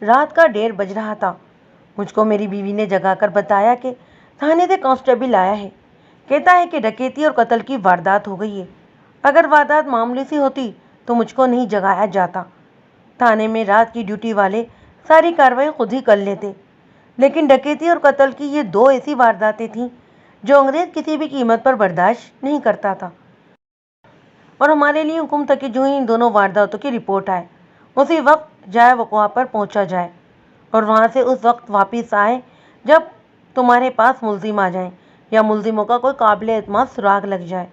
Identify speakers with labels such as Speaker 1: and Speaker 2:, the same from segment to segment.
Speaker 1: رات کا 1:30 بج رہا تھا۔ مجھ کو میری بیوی نے جگا کر بتایا کہ تھانے سے کانسٹیبل آیا ہے، کہتا ہے کہ ڈکیتی اور قتل کی واردات ہو گئی ہے۔ اگر واردات معمولی سی ہوتی تو مجھ کو نہیں جگایا جاتا۔ تھانے میں رات کی ڈیوٹی والے ساری کارروائی خود ہی کر لیتے، لیکن ڈکیتی اور قتل کی یہ 2 ایسی وارداتیں تھیں جو انگریز کسی بھی قیمت پر برداشت نہیں کرتا تھا، اور ہمارے لیے حکم تھا کہ جو ہی ان دونوں وارداتوں کی رپورٹ آئے اسی وقت جائے وقوع پر پہنچا جائے، اور وہاں سے اس وقت واپس آئے جب تمہارے پاس ملزم آ جائیں یا ملزموں کا کوئی قابل اعتماد سراغ لگ جائے۔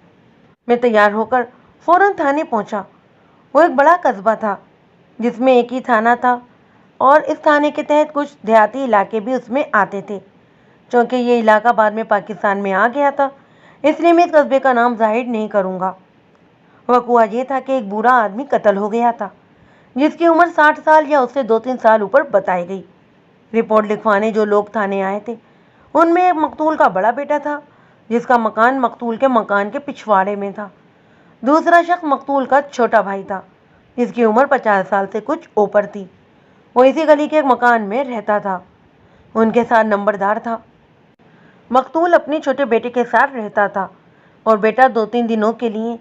Speaker 1: میں تیار ہو کر فوراً تھانے پہنچا۔ وہ ایک بڑا قصبہ تھا جس میں ایک ہی تھانہ تھا، اور اس تھانے کے تحت کچھ دیہاتی علاقے بھی اس میں آتے تھے۔ چونکہ یہ علاقہ بعد میں پاکستان میں آ گیا تھا، اس لیے میں اس قصبے کا نام ظاہر نہیں کروں گا۔ واقعہ یہ تھا کہ ایک بوڑھا آدمی قتل ہو گیا تھا جس کی عمر 60 سال یا اس سے 2-3 سال اوپر بتائی گئی۔ رپورٹ لکھوانے جو لوگ تھانے آئے تھے ان میں ایک مقتول کا بڑا بیٹا تھا جس کا مکان مقتول کے مکان کے پچھواڑے میں تھا۔ دوسرا شخص مقتول کا چھوٹا بھائی تھا جس کی عمر 50 سال سے کچھ اوپر تھی۔ وہ اسی گلی کے ایک مکان میں رہتا تھا، ان کے ساتھ نمبردار تھا۔ مقتول اپنے چھوٹے بیٹے کے ساتھ رہتا تھا، اور بیٹا 2-3 دنوں کے لیے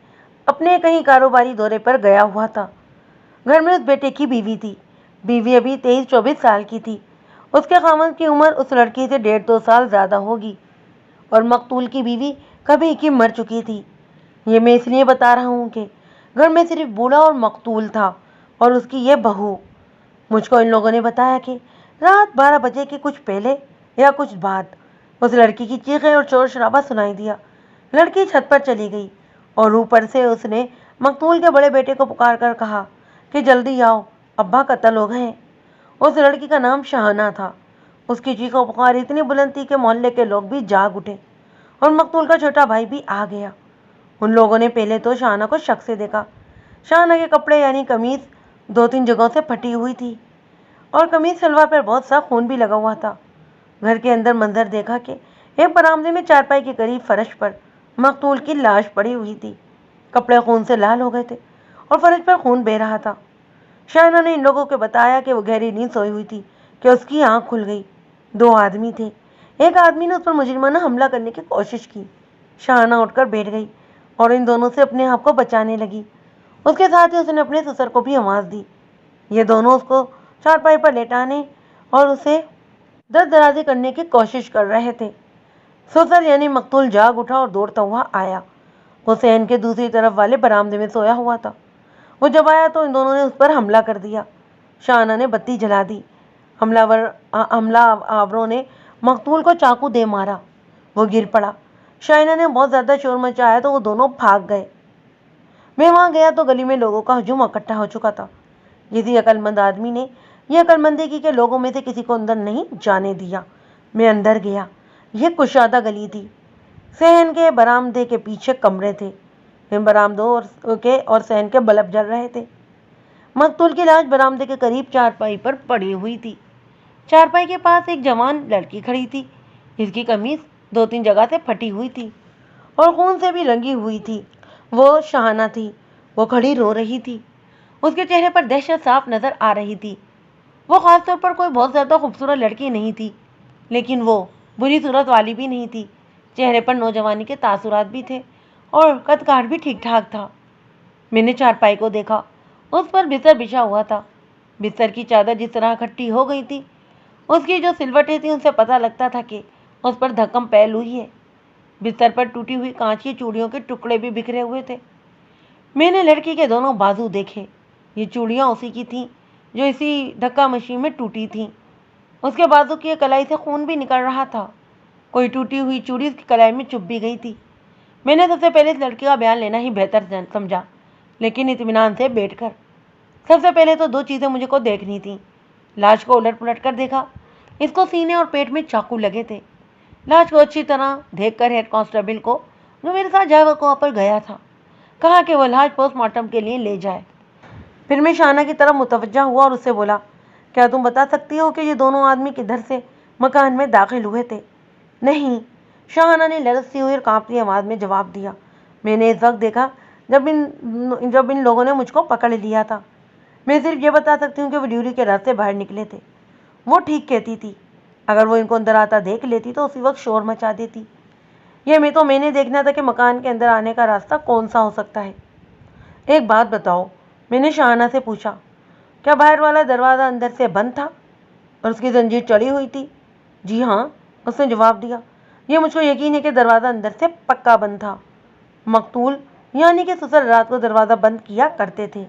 Speaker 1: اپنے کہیں کاروباری دورے پر گیا ہوا تھا۔ گھر میں اس بیٹے کی بیوی تھی۔ بیوی ابھی 23-24 سال کی تھی۔ اس کے خاوند کی عمر اس لڑکی سے 1.5-2 سال زیادہ ہوگی، اور مقتول کی بیوی کبھی کی مر چکی تھی۔ یہ میں اس لیے بتا رہا ہوں کہ گھر میں صرف بوڑھا اور مقتول تھا اور اس کی یہ بہو۔ مجھ کو ان لوگوں نے بتایا کہ رات 12 بجے کے کچھ پہلے یا کچھ بعد اس لڑکی کی چیخیں اور شور شرابہ سنائی دیا۔ لڑکی چھت پر چلی گئی اور اوپر سے اس نے مقتول کے بڑے بیٹے کو پکار کر کہا کہ جلدی آؤ، ابا قتل ہو گئے ہیں۔ اس لڑکی کا نام شاہانہ تھا۔ اس کی چیخ و پکار اتنی بلند تھی کہ محلے کے لوگ بھی جاگ اٹھے، اور مقتول کا چھوٹا بھائی بھی آ گیا۔ ان لوگوں نے پہلے تو شاہانہ کو شک سے دیکھا۔ شاہانہ کے کپڑے یعنی قمیض 2-3 جگہوں سے پھٹی ہوئی تھی، اور قمیض شلوار پر بہت سا خون بھی لگا ہوا تھا۔ گھر کے اندر منظر دیکھا کہ ایک برآمدے میں چارپائی کے قریب فرش پر مقتول کی لاش پڑی ہوئی تھی۔ کپڑے خون سے لال ہو گئے تھے اور فرش پر خون بہہ رہا تھا۔ شاہانہ نے ان لوگوں کو بتایا کہ وہ گہری نیند سوئی ہوئی تھی کہ اس کی آنکھ کھل گئی۔ 2 آدمی تھے۔ ایک آدمی نے اس پر مجرمانہ حملہ کرنے کی کوشش کی۔ شاہانہ اٹھ کر بیٹھ گئی اور ان دونوں سے اپنے آپ کو بچانے لگی۔ اس کے ساتھ ہی اس نے اپنے سسر کو بھی آواز دی۔ یہ دونوں اس کو چارپائی پر لیٹانے اور اسے دست درازی کرنے کی کوشش کر رہے تھے۔ سسر یعنی مقتول جاگ اٹھا اور دوڑتا ہوا آیا۔ وہ صحن کے دوسری طرف والے برآمدے میں سویا ہوا تھا۔ وہ جب آیا تو ان دونوں نے اس پر حملہ کر دیا۔ شاہانہ نے بتی جلا دی۔ حملہ آوروں نے مقتول کو چاقو دے مارا۔ وہ گر پڑا۔ شاہانہ نے بہت زیادہ شور مچایا تو وہ دونوں بھاگ گئے۔ میں وہاں گیا تو گلی میں لوگوں کا ہجوم اکٹھا ہو چکا تھا۔ کسی عقل مند آدمی نے یہ عقل مندی کی کہ لوگوں میں سے کسی کو اندر نہیں جانے دیا۔ میں اندر گیا۔ یہ کشادہ گلی تھی۔ صحن کے برآمدے کے پیچھے کمرے تھے۔ ان برآمدوں کے اور صحن کے بلب جل رہے تھے۔ مقتول کی لاش برآمدے کے قریب چارپائی پر پڑی ہوئی تھی۔ چارپائی کے پاس ایک جوان لڑکی کھڑی تھی جس کی قمیض 2-3 جگہ سے پھٹی ہوئی تھی اور خون سے بھی رنگی ہوئی تھی۔ وہ شاہانہ تھی۔ وہ کھڑی رو رہی تھی۔ اس کے چہرے پر دہشت صاف نظر آ رہی تھی۔ وہ خاص طور پر کوئی بہت زیادہ خوبصورت لڑکی نہیں تھی، لیکن وہ بری صورت والی بھی نہیں تھی۔ چہرے پر نوجوانی کے تاثرات بھی تھے اور قد کاٹ بھی ٹھیک ٹھاک تھا۔ میں نے چارپائی کو دیکھا۔ اس پر بستر بچھا ہوا تھا۔ بستر کی چادر جس طرح اکٹھی ہو گئی تھی، اس کی جو سلوٹیں تھیں ان سے پتہ لگتا تھا کہ اس پر دھکم پھیل ہوئی ہے۔ بستر پر ٹوٹی ہوئی کانچ کی چوڑیوں کے ٹکڑے بھی بکھرے ہوئے تھے۔ میں نے لڑکی کے دونوں بازو دیکھے۔ یہ چوڑیاں اسی کی تھیں جو اسی دھکا مشین میں ٹوٹی تھیں۔ اس کے بازو کی کلائی سے خون بھی نکل رہا تھا۔ کوئی ٹوٹی ہوئی چوڑی اس کی کلائی میں چبھ بھی گئی تھی۔ میں نے سب سے پہلے اس لڑکی کا بیان لینا ہی بہتر سمجھا، لیکن اطمینان سے بیٹھ کر۔ سب سے پہلے تو 2 چیزیں مجھے کو دیکھنی تھیں۔ لاش کو الٹ پلٹ کر دیکھا۔ اس کو سینے اور پیٹ میں چاقو لگے تھے۔ لاش کو اچھی طرح دیکھ کر ہیڈ کانسٹیبل کو جو میرے ساتھ جائے وقوع پر گیا تھا کہا کہ وہ لاش پوسٹ مارٹم کے لیے لے جائے۔ پھر میں شاہانہ کی طرف متوجہ ہوا اور اس سے بولا، کیا تم بتا سکتی ہو کہ یہ دونوں آدمی کدھر سے مکان میں داخل ہوئے تھے؟ نہیں، شاہانہ نے لرزتی ہوئی اور کانپتی آواز میں جواب دیا۔ میں نے اس وقت دیکھا جب ان لوگوں نے مجھ کو پکڑ لیا تھا۔ میں صرف یہ بتا سکتی ہوں کہ وہ ڈیوٹی کے راستے باہر نکلے تھے۔ وہ ٹھیک کہتی تھی، اگر وہ ان کو اندر آتا دیکھ لیتی تو اسی وقت شور مچا دیتی۔ یہ میں نے دیکھنا تھا کہ مکان کے اندر آنے کا راستہ کون سا ہو سکتا ہے۔ ایک بات بتاؤ، میں نے شاہانہ سے پوچھا، کیا باہر والا دروازہ اندر سے بند تھا اور اس کی زنجیر چڑھی ہوئی تھی؟ جی ہاں، اس نے جواب دیا۔ یہ مجھ کو یقین ہے کہ دروازہ اندر سے پکا بند تھا۔ مقتول یعنی کہ سسر رات کو دروازہ بند کیا کرتے تھے۔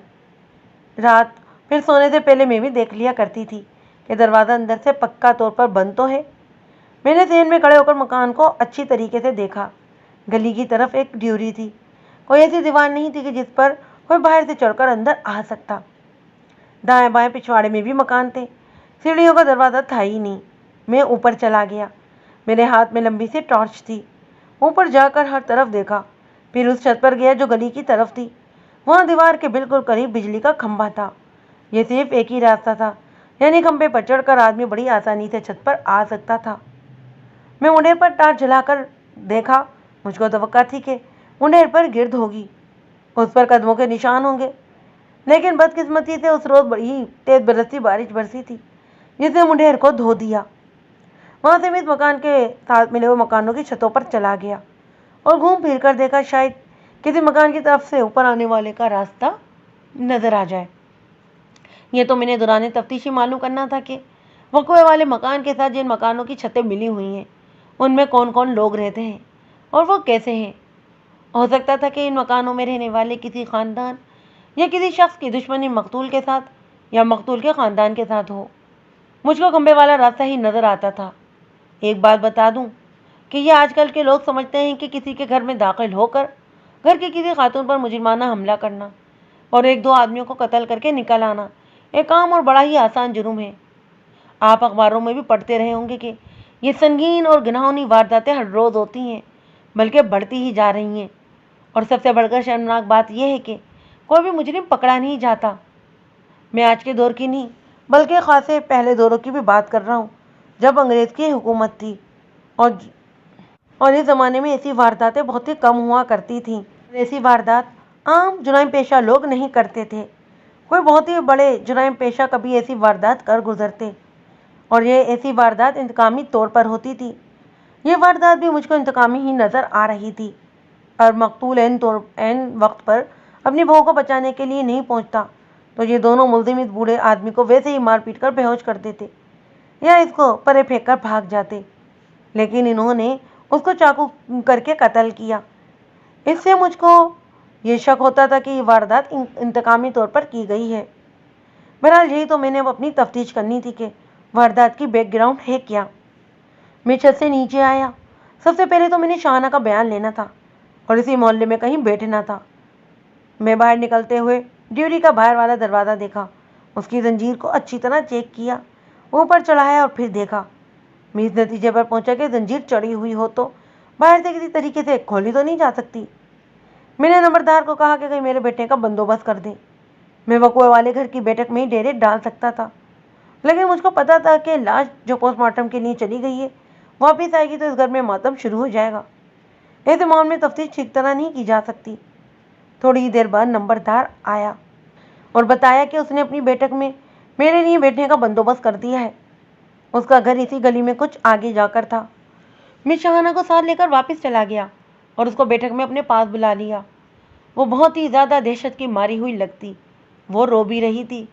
Speaker 1: رات پھر سونے سے پہلے میں بھی دیکھ لیا کرتی تھی کہ دروازہ اندر سے پکا طور پر بند تو ہے۔ میں نے ذہن میں کھڑے ہو کر مکان کو اچھی طریقے سے دیکھا۔ گلی کی طرف ایک ڈیوری تھی، کوئی ایسی دیوار نہیں تھی کہ جس پر کوئی باہر سے چڑھ کر اندر آ سکتا۔ دائیں بائیں پچھواڑے میں بھی مکان تھے، سیڑھیوں کا دروازہ تھا ہی نہیں۔ میں اوپر چلا گیا، میرے ہاتھ میں لمبی سی ٹارچ تھی۔ اوپر جا کر ہر طرف دیکھا، پھر اس چھت پر گیا جو گلی کی طرف تھی۔ وہاں دیوار کے بالکل قریب بجلی کا کھمبا تھا۔ یہ صرف ایک ہی راستہ تھا، یعنی کھمبے پر چڑھ کر آدمی بڑی آسانی سے چھت پر آ سکتا تھا۔ میں منڈیر پر ٹارچ جلا کر دیکھا۔ مجھ کو توقع تھی کہ منڈیر پر گرد ہوگی، اس پر قدموں کے نشان ہوں گے، لیکن بدقسمتی سے اس روز بڑی تیز برستی بارش برسی تھی جس نے منڈیر کو دھو دیا۔ وہاں سے میں اس مکان کے ساتھ ملے ہوئے مکانوں کی چھتوں پر چلا گیا اور گھوم پھر کر دیکھا شاید کسی مکان کی طرف سے اوپر آنے والے کا راستہ نظر آ جائے۔ یہ تو میں نے دوران تفتیشی معلوم کرنا تھا کہ وقوع والے مکان کے ساتھ جن مکانوں کی چھتیں ملی ہوئی ہیں ان میں کون کون لوگ رہتے ہیں اور وہ کیسے ہیں۔ ہو سکتا تھا کہ ان مکانوں میں رہنے والے کسی خاندان یا کسی شخص کی دشمنی مقتول کے ساتھ یا مقتول کے خاندان کے ساتھ ہو۔ مجھ کو کھمبے والا راستہ ہی نظر آتا تھا۔ ایک بات بتا دوں کہ یہ آج کل کے لوگ سمجھتے ہیں کہ کسی کے گھر میں داخل ہو کر گھر کی کسی خاتون پر مجرمانہ حملہ کرنا اور ایک دو آدمیوں کو قتل کر کے نکل آنا ایک عام اور بڑا ہی آسان جرم ہے۔ آپ اخباروں میں بھی پڑھتے رہے ہوں گے کہ یہ سنگین اور گناہونی وارداتیں ہر روز ہوتی ہیں، بلکہ بڑھتی ہی جا رہی ہیں، اور سب سے بڑھ کر شرمناک بات یہ ہے کہ کوئی بھی مجرم پکڑا نہیں جاتا۔ میں آج کے دور کی نہیں بلکہ خاصے پہلے دوروں کی بھی بات کر رہا ہوں، جب انگریز کی حکومت تھی اور اس زمانے میں ایسی وارداتیں بہت ہی کم ہوا کرتی تھیں۔ ایسی واردات عام جرائم پیشہ لوگ نہیں کرتے تھے، کوئی بہت ہی بڑے جرائم پیشہ کبھی ایسی واردات کر گزرتے، اور یہ ایسی واردات انتقامی طور پر ہوتی تھی۔ یہ واردات بھی مجھ کو انتقامی ہی نظر آ رہی تھی، اور مقتول عین وقت پر اپنی بہو کو بچانے کے لیے نہیں پہنچتا تو یہ دونوں ملزم اس بوڑھے آدمی کو ویسے ہی مار پیٹ کر بے ہوش کر دیتے یا اس کو پرے پھینک کر بھاگ جاتے، لیکن انہوں نے اس کو چاقو کر کے قتل کیا۔ اس سے مجھ کو یہ شک ہوتا تھا کہ یہ واردات انتقامی طور پر کی گئی ہے۔ بہرحال یہی تو میں نے اب اپنی تفتیش کرنی تھی کہ واردات کی بیک گراؤنڈ ہے کیا۔ میں چھت سے نیچے آیا۔ سب سے پہلے تو میں نے شاہانہ کا بیان لینا تھا اور اسی محلے میں کہیں بیٹھنا تھا۔ میں باہر نکلتے ہوئے ڈیوری کا باہر والا دروازہ دیکھا، اس کی زنجیر کو اچھی طرح چیک کیا، اوپر چڑھایا اور پھر دیکھا۔ میں اس نتیجے پر پہنچا کہ زنجیر چڑھی ہوئی ہو تو باہر سے کسی طریقے سے کھولی تو نہیں جا سکتی۔ میں نے نمبردار کو کہا کہ کہیں میرے بیٹے کا بندوبست کر دے۔ میں وقوع والے گھر کی بیٹھک میں ہی ڈیرے ڈال سکتا تھا، لیکن مجھ کو پتا تھا کہ لاش جو پوسٹ مارٹم کے لیے چلی گئی ہے واپس آئے گی تو اس گھر میں ماتم شروع ہو جائے گا۔ ایسے معاملے میں تفتیش ٹھیک طرح نہیں کی جا سکتی۔ تھوڑی ہی دیر بعد نمبردار آیا اور بتایا کہ اس نے اپنی بیٹھک میں میرے لیے بیٹھنے کا بندوبست کر دیا ہے۔ اس کا گھر اسی گلی میں کچھ آگے جا کر تھا۔ میں شاہانہ کو ساتھ لے کر واپس چلا گیا اور اس کو بیٹھک میں اپنے پاس بلا لیا۔ وہ بہت ہی زیادہ دہشت کی ماری ہوئی لگتی، وہ رو بھی رہی تھی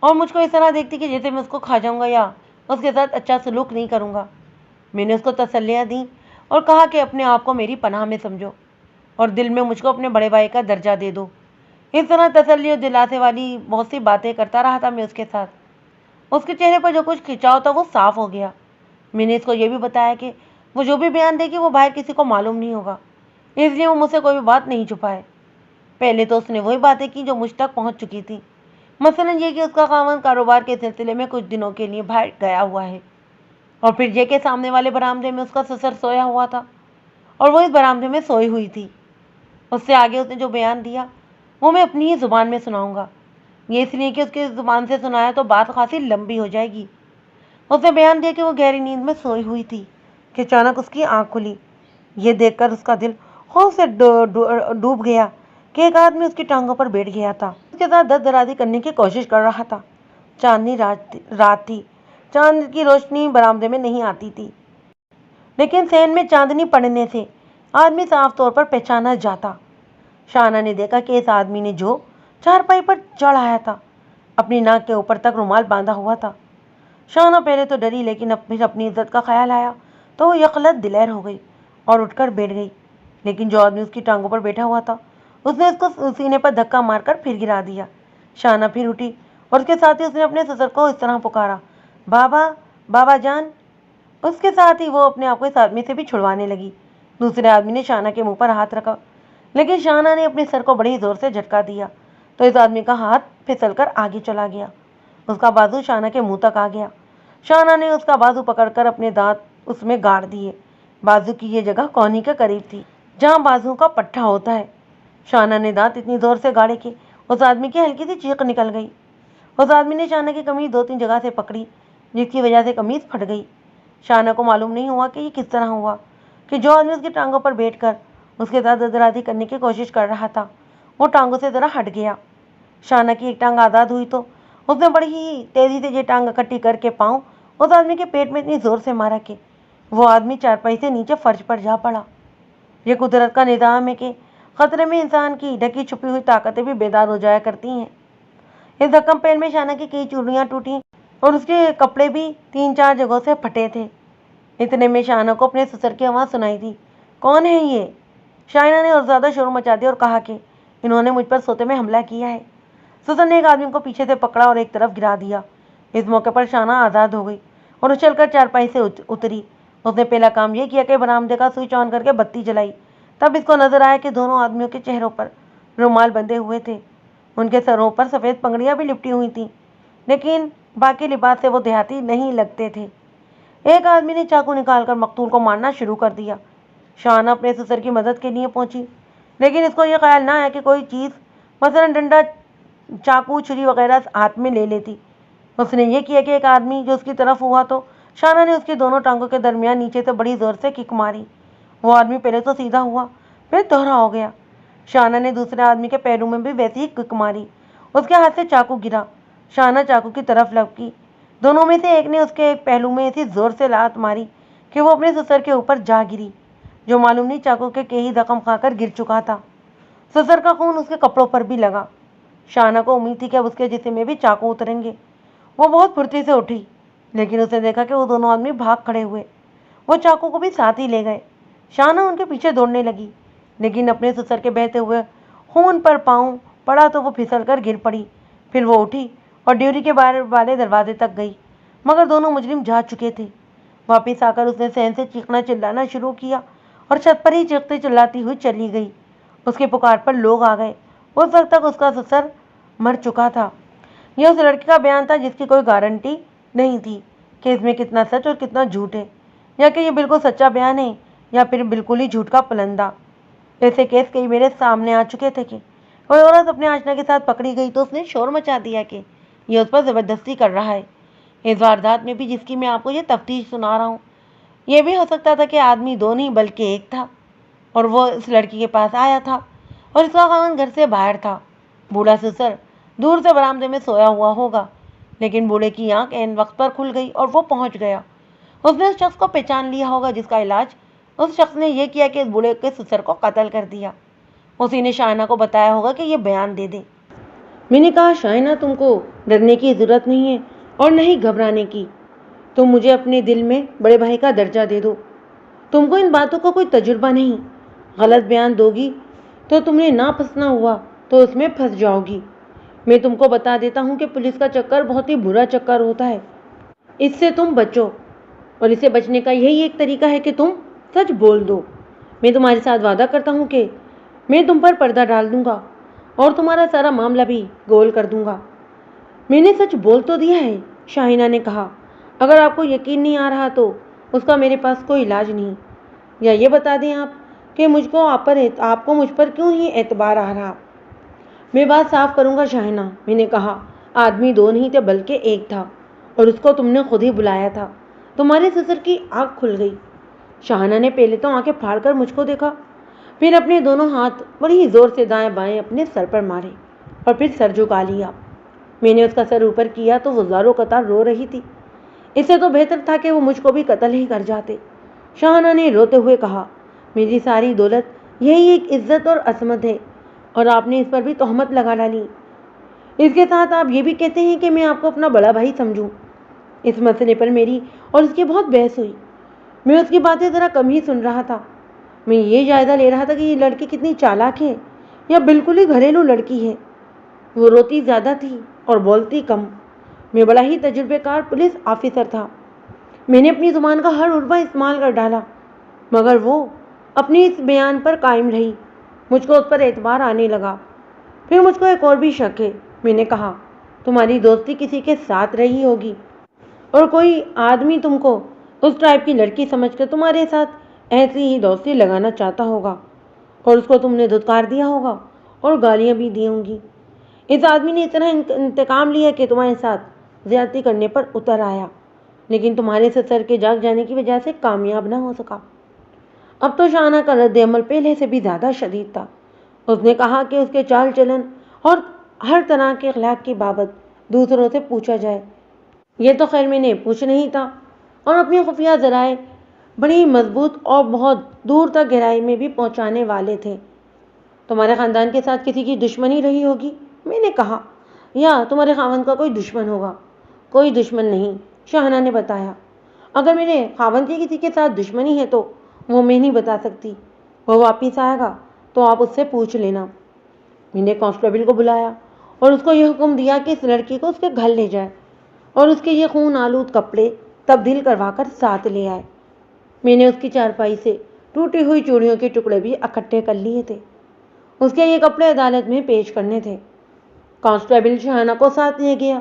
Speaker 1: اور مجھ کو اس طرح دیکھتی کہ جیسے میں اس کو کھا جاؤں گا یا اس کے ساتھ اچھا سلوک نہیں کروں گا۔ میں نے اس کو تسلیاں دیں اور کہا کہ اپنے آپ کو میری پناہ میں سمجھو اور دل میں مجھ کو اپنے بڑے بھائی کا درجہ دے دو۔ اس طرح تسلی اور دلاسے والی بہت سی باتیں کرتا رہا تھا میں اس کے ساتھ۔ اس کے چہرے پر جو کچھ کھنچاؤ تھا وہ صاف ہو گیا۔ میں نے اس کو یہ بھی بتایا کہ وہ جو بھی بیان دے گی وہ باہر کسی کو معلوم نہیں ہوگا، اس لیے وہ مجھ سے کوئی بھی بات نہیں چھپائے۔ پہلے تو اس نے وہی باتیں کی جو مجھ تک پہنچ چکی تھیں، مثلاً یہ کہ اس کا خاوند کاروبار کے سلسلے میں کچھ دنوں کے لیے باہر گیا ہوا ہے، اور پھر یہ کہ سامنے والے برآمدے میں اس کا سسر سویا ہوا تھا اور وہ اس برآمدے میں سوئی ہوئی تھی۔ اس سے آگے اس نے جو بیان دیا وہ میں اپنی ہی زبان میں سناؤں گا، یہ اس لیے کہ اس کی زبان سے سنایا تو بات خاصی لمبی ہو جائے گی۔ اس نے بیان دیا کہ وہ گہری نیند میں سوئی ہوئی تھی کہ اچانک اس کی آنکھ کھلی۔ یہ دیکھ کر اس کا دل خوف سے ڈوب گیا کہ ایک آدمی اس کی ٹانگوں پر بیٹھ گیا تھا، اس کے ساتھ دست درازی کرنے کی کوشش کر رہا تھا۔ چاندنی رات تھی، چاند کی روشنی برآمدے میں نہیں آتی تھی، لیکن صحن میں چاندنی پڑنے سے آدمی صاف طور پر پہچانا جاتا۔ شاہانہ نے دیکھا کہ اس آدمی نے جو چارپائی پر چڑھ آیا تھا اپنی ناک کے اوپر تک رومال باندھا ہوا تھا۔ شاہانہ پہلے تو ڈری، لیکن پھر اپنی عزت کا خیال آیا تو وہ یکلت دلیر ہو گئی اور اٹھ کر بیٹھ گئی۔ لیکن جو آدمی اس کی ٹانگوں پر بیٹھا ہوا تھا اس نے اس کو سینے پر دھکا مار کر پھر گرا دیا۔ شاہانہ پھر اٹھی اور اس کے ساتھ ہی اس نے اپنے سسر کو اس طرح پکارا، بابا، بابا جان۔ اس کے ساتھ ہی وہ اپنے آپ کو اس آدمی سے بھی چھڑوانے لگی۔ دوسرے آدمی نے شاہانہ کے منہ پر ہاتھ رکھا، لیکن شاہانہ نے اپنے سر کو بڑی زور سے جھٹکا دیا تو اس آدمی کا ہاتھ پھسل کر آگے چلا گیا۔ اس کا بازو شاہانہ کے منہ تک آ گیا۔ شاہانہ نے اس کا بازو پکڑ کر اپنے دانت اس میں گاڑ دیے۔ بازو کی یہ جگہ کونی کے قریب تھی جہاں بازو کا پٹھا ہوتا ہے۔ شاہانہ نے دانت اتنی زور سے گاڑے کہ اس آدمی کی ہلکی سی چیخ نکل گئی۔ اس آدمی نے شاہانہ کی قمیض 2-3 جگہ سے پکڑی، جس کی وجہ سے قمیض پھٹ گئی۔ شاہانہ کو معلوم نہیں ہوا کہ یہ کس طرح ہوا کہ جو آدمی اس کی ٹانگوں پر بیٹھ کر اس کے ساتھ دراز کرنے کی کوشش کر رہا تھا وہ ٹانگوں سے ذرا ہٹ گیا۔ شاہانہ کی ایک ٹانگ آزاد ہوئی تو اس نے بڑی ہی تیزی سے یہ ٹانگ اکٹھی کر کے پاؤں اس آدمی کے پیٹ میں اتنی زور سے مارا کہ وہ آدمی چارپائی سے نیچے فرش پر جا پڑا۔ یہ قدرت کا نظام ہے کہ خطرے میں انسان کی ڈھکی چھپی ہوئی طاقتیں بھی بیدار ہو جایا کرتی ہیں۔ اس دھکم پہل میں شاہانہ کی کئی چوڑیاں ٹوٹیں اور اس کے کپڑے بھی 3-4 جگہوں سے پھٹے تھے۔ اتنے میں شاہانہ کو اپنے سسر کی آواز سنائی دی، کون ہے یہ؟ شاہانہ نے اور زیادہ شور مچا دیا اور کہا کہ انہوں نے مجھ پر سوتے میں حملہ کیا ہے۔ سسر نے ایک آدمی کو پیچھے سے پکڑا اور ایک طرف گرا دیا۔ اس موقع پر شاہانہ آزاد ہو گئی اور اچھل کر چارپائی سے اتری۔ اس نے پہلا کام یہ کیا کہ برآمدے کا سوئچ آن کر کے بتی جلائی۔ تب اس کو نظر آیا کہ دونوں آدمیوں کے چہروں پر رومال بندھے ہوئے تھے۔ ان کے سروں پر سفید پگڑیاں بھی لپٹی ہوئی تھیں، لیکن باقی لباس سے وہ دیہاتی نہیں لگتے تھے۔ ایک آدمی نے چاقو نکال کر مقتول کو مارنا شروع کر دیا۔ شاہانہ اپنے سسر کی مدد کے لیے پہنچی، لیکن اس کو یہ خیال نہ آیا کہ کوئی چیز مثلاً ڈنڈا، چاقو، چھری وغیرہ ہاتھ میں لے لیتی۔ اس نے یہ کیا کہ ایک آدمی جو اس کی طرف ہوا تو شاہانہ نے اس کی دونوں ٹانگوں کے درمیان نیچے سے بڑی زور سے کک ماری۔ وہ آدمی پہلے تو سیدھا ہوا، پھر دوہرا ہو گیا۔ شاہانہ نے دوسرے آدمی کے پیروں میں بھی ویسی ہی کک ماری۔ اس کے ہاتھ سے چاقو گرا۔ شاہانہ چاقو کی طرف لپکی۔ دونوں میں سے ایک نے اس کے ایک پہلو میں ایسی زور سے لات ماری کہ وہ اپنے سسر کے اوپر جا گری، جو معلوم نہیں چاقو کے کئی زخم کھا کر گر چکا تھا۔ سسر کا خون اس کے کپڑوں پر بھی لگا۔ شاہانہ کو امید تھی کہ اب اس کے جسم میں بھی چاقو اتریں گے۔ وہ بہت پھرتی سے اٹھی، لیکن اس نے دیکھا کہ وہ دونوں آدمی بھاگ کھڑے ہوئے۔ وہ چاقو کو بھی ساتھ ہی لے گئے۔ شاہانہ ان کے پیچھے دوڑنے لگی، لیکن اپنے سسر کے بہتے ہوئے خون پر پاؤں پڑا تو وہ پھسل کر گر پڑی۔ پھر وہ اٹھی اور ڈیوری کے باہر والے دروازے تک گئی، مگر دونوں مجرم جا چکے تھے۔ واپس آ کر اس نے صحن سے چیخنا چلانا شروع کیا اور چھت پر ہی چیختی چلاتی ہوئی چلی گئی۔ اس کے پکار پر لوگ آ گئے۔ اس وقت تک اس کا سسر مر چکا تھا۔ یہ اس لڑکی کا بیان تھا جس کی کوئی گارنٹی نہیں تھی کہ اس میں کتنا سچ اور کتنا جھوٹ ہے، یا کہ یہ بالکل سچا بیان ہے یا پھر بالکل ہی جھوٹ کا پلندہ۔ ایسے کیس کئی میرے سامنے آ چکے تھے کہ کوئی عورت اپنے آشنا کے ساتھ پکڑی گئی تو اس نے شور مچا دیا کہ یہ اس پر زبردستی کر رہا ہے۔ اس واردات میں بھی جس کی میں آپ کو یہ تفتیش سنا رہا ہوں، یہ بھی ہو سکتا تھا کہ آدمی 2 نہیں بلکہ 1 تھا، اور وہ اس لڑکی کے پاس آیا تھا اور اس کا خاوند گھر سے باہر تھا۔ بوڑھا سسر دور سے برآمدے میں سویا ہوا ہوگا، لیکن بوڑھے کی آنکھ عین وقت پر کھل گئی اور وہ پہنچ گیا۔ اس نے اس شخص کو پہچان لیا ہوگا جس کا علاج اس شخص نے یہ کیا کہ اس بوڑھے کے سسر کو قتل کر دیا۔ اسی نے شاہانہ کو بتایا ہوگا کہ یہ بیان دے دے۔ میں نے کہا، شاہانہ تم کو ڈرنے کی ضرورت نہیں ہے اور نہ ہی گھبرانے کی۔ تم مجھے اپنے دل میں بڑے بھائی کا درجہ دے دو۔ تم کو ان باتوں کا کوئی تجربہ نہیں۔ غلط بیان دو گی تو تم نے نہ پھنسنا ہوا تو اس میں پھنس جاؤ گی۔ میں تم کو بتا دیتا ہوں کہ پولیس کا چکر بہت ہی برا چکر ہوتا ہے، اس سے تم بچو، اور اسے بچنے کا یہی ایک طریقہ ہے کہ تم سچ بول دو۔ میں تمہارے ساتھ وعدہ کرتا ہوں کہ میں تم پر پردہ ڈال دوں گا اور تمہارا سارا معاملہ بھی گول کر دوں گا۔ میں نے سچ بول تو دیا ہے، شاہینہ نے کہا۔ اگر آپ کو یقین نہیں آ رہا تو اس کا میرے پاس کوئی علاج نہیں، یا یہ بتا دیں آپ کہ آپ کو مجھ پر کیوں ہی اعتبار آ رہا۔ میں بات صاف کروں گا شاہینہ، میں نے کہا، آدمی 2 نہیں تھے بلکہ 1 تھا، اور اس کو تم نے خود ہی بلایا تھا۔ تمہارے سسر کی آنکھ کھل گئی۔ شاہینہ نے پہلے تو آنکھیں پھاڑ کر مجھ کو دیکھا، پھر اپنے دونوں ہاتھ بڑی زور سے دائیں بائیں اپنے سر پر مارے اور پھر سر جھکا لیا۔ میں نے اس کا سر اوپر کیا تو وہ زاروں قطار رو رہی تھی۔ اس سے تو بہتر تھا کہ وہ مجھ کو بھی قتل ہی کر جاتے۔ شاہانہ نے روتے ہوئے کہا، میری ساری دولت یہی ایک عزت اور عصمت ہے اور آپ نے اس پر بھی تہمت لگا ڈالی۔ اس کے ساتھ آپ یہ بھی کہتے ہیں کہ میں آپ کو اپنا بڑا بھائی سمجھوں۔ اس مسئلے پر میری اور اس کی بہت بحث ہوئی۔ میں اس کی باتیں ذرا کم ہی سن رہا تھا۔ میں یہ جائزہ لے رہا تھا کہ یہ لڑکی کتنی چالاک ہے یا بالکل ہی گھریلو لڑکی ہے۔ وہ روتی زیادہ تھی اور بولتی کم۔ میں بڑا ہی تجربے کار پولیس آفیسر تھا۔ میں نے اپنی زبان کا ہر عربہ استعمال کر ڈالا، مگر وہ اپنی اس بیان پر قائم رہی۔ مجھ کو اس پر اعتبار آنے لگا۔ پھر مجھ کو ایک اور بھی شک ہے۔ میں نے کہا، تمہاری دوستی کسی کے ساتھ رہی ہوگی اور کوئی آدمی تم کو اس ٹائپ کی لڑکی سمجھ کر تمہارے ساتھ ایسی ہی دوستی لگانا چاہتا ہوگا اور اس کو تم نے دھتکار دیا ہوگا اور گالیاں بھی دی ہوں گی۔ اس آدمی نے اتنا انتقام لیا کہ تمہارے ساتھ زیادتی کرنے پر اتر آیا، لیکن تمہارے سے سر کے جاگ جانے کی وجہ سے کامیاب نہ ہو سکا۔ اب تو شاہانہ کا رد عمل پہلے سے بھی زیادہ شدید تھا۔ اس نے کہا کہ اس کے چال چلن اور ہر طرح کے اخلاق کی بابت دوسروں سے پوچھا جائے۔ یہ تو خیر میں نے پوچھ نہیں تھا اور اپنی خفیہ ذرائع بڑی مضبوط اور بہت دور تک گہرائی میں بھی پہنچانے والے تھے۔ تمہارے خاندان کے ساتھ کسی کی دشمنی رہی ہوگی، میں نے کہا، یا تمہارے خاوند کا کوئی دشمن ہوگا۔ کوئی دشمن نہیں، شاہانہ نے بتایا۔ اگر میرے خاوند کی کسی کے ساتھ دشمنی ہے تو وہ میں نہیں بتا سکتی۔ وہ واپس آئے گا تو آپ اس سے پوچھ لینا۔ میں نے کانسٹیبل کو بلایا اور اس کو یہ حکم دیا کہ اس لڑکی کو اس کے گھر لے جائے اور اس کے یہ خون آلود کپڑے تبدیل کروا کر ساتھ لے آئے۔ میں نے اس کی چارپائی سے ٹوٹی ہوئی چوڑیوں کے ٹکڑے بھی اکٹھے کر لیے تھے۔ اس کے یہ کپڑے عدالت میں پیش کرنے تھے۔ کانسٹیبل شاہانہ کو ساتھ لے گیا۔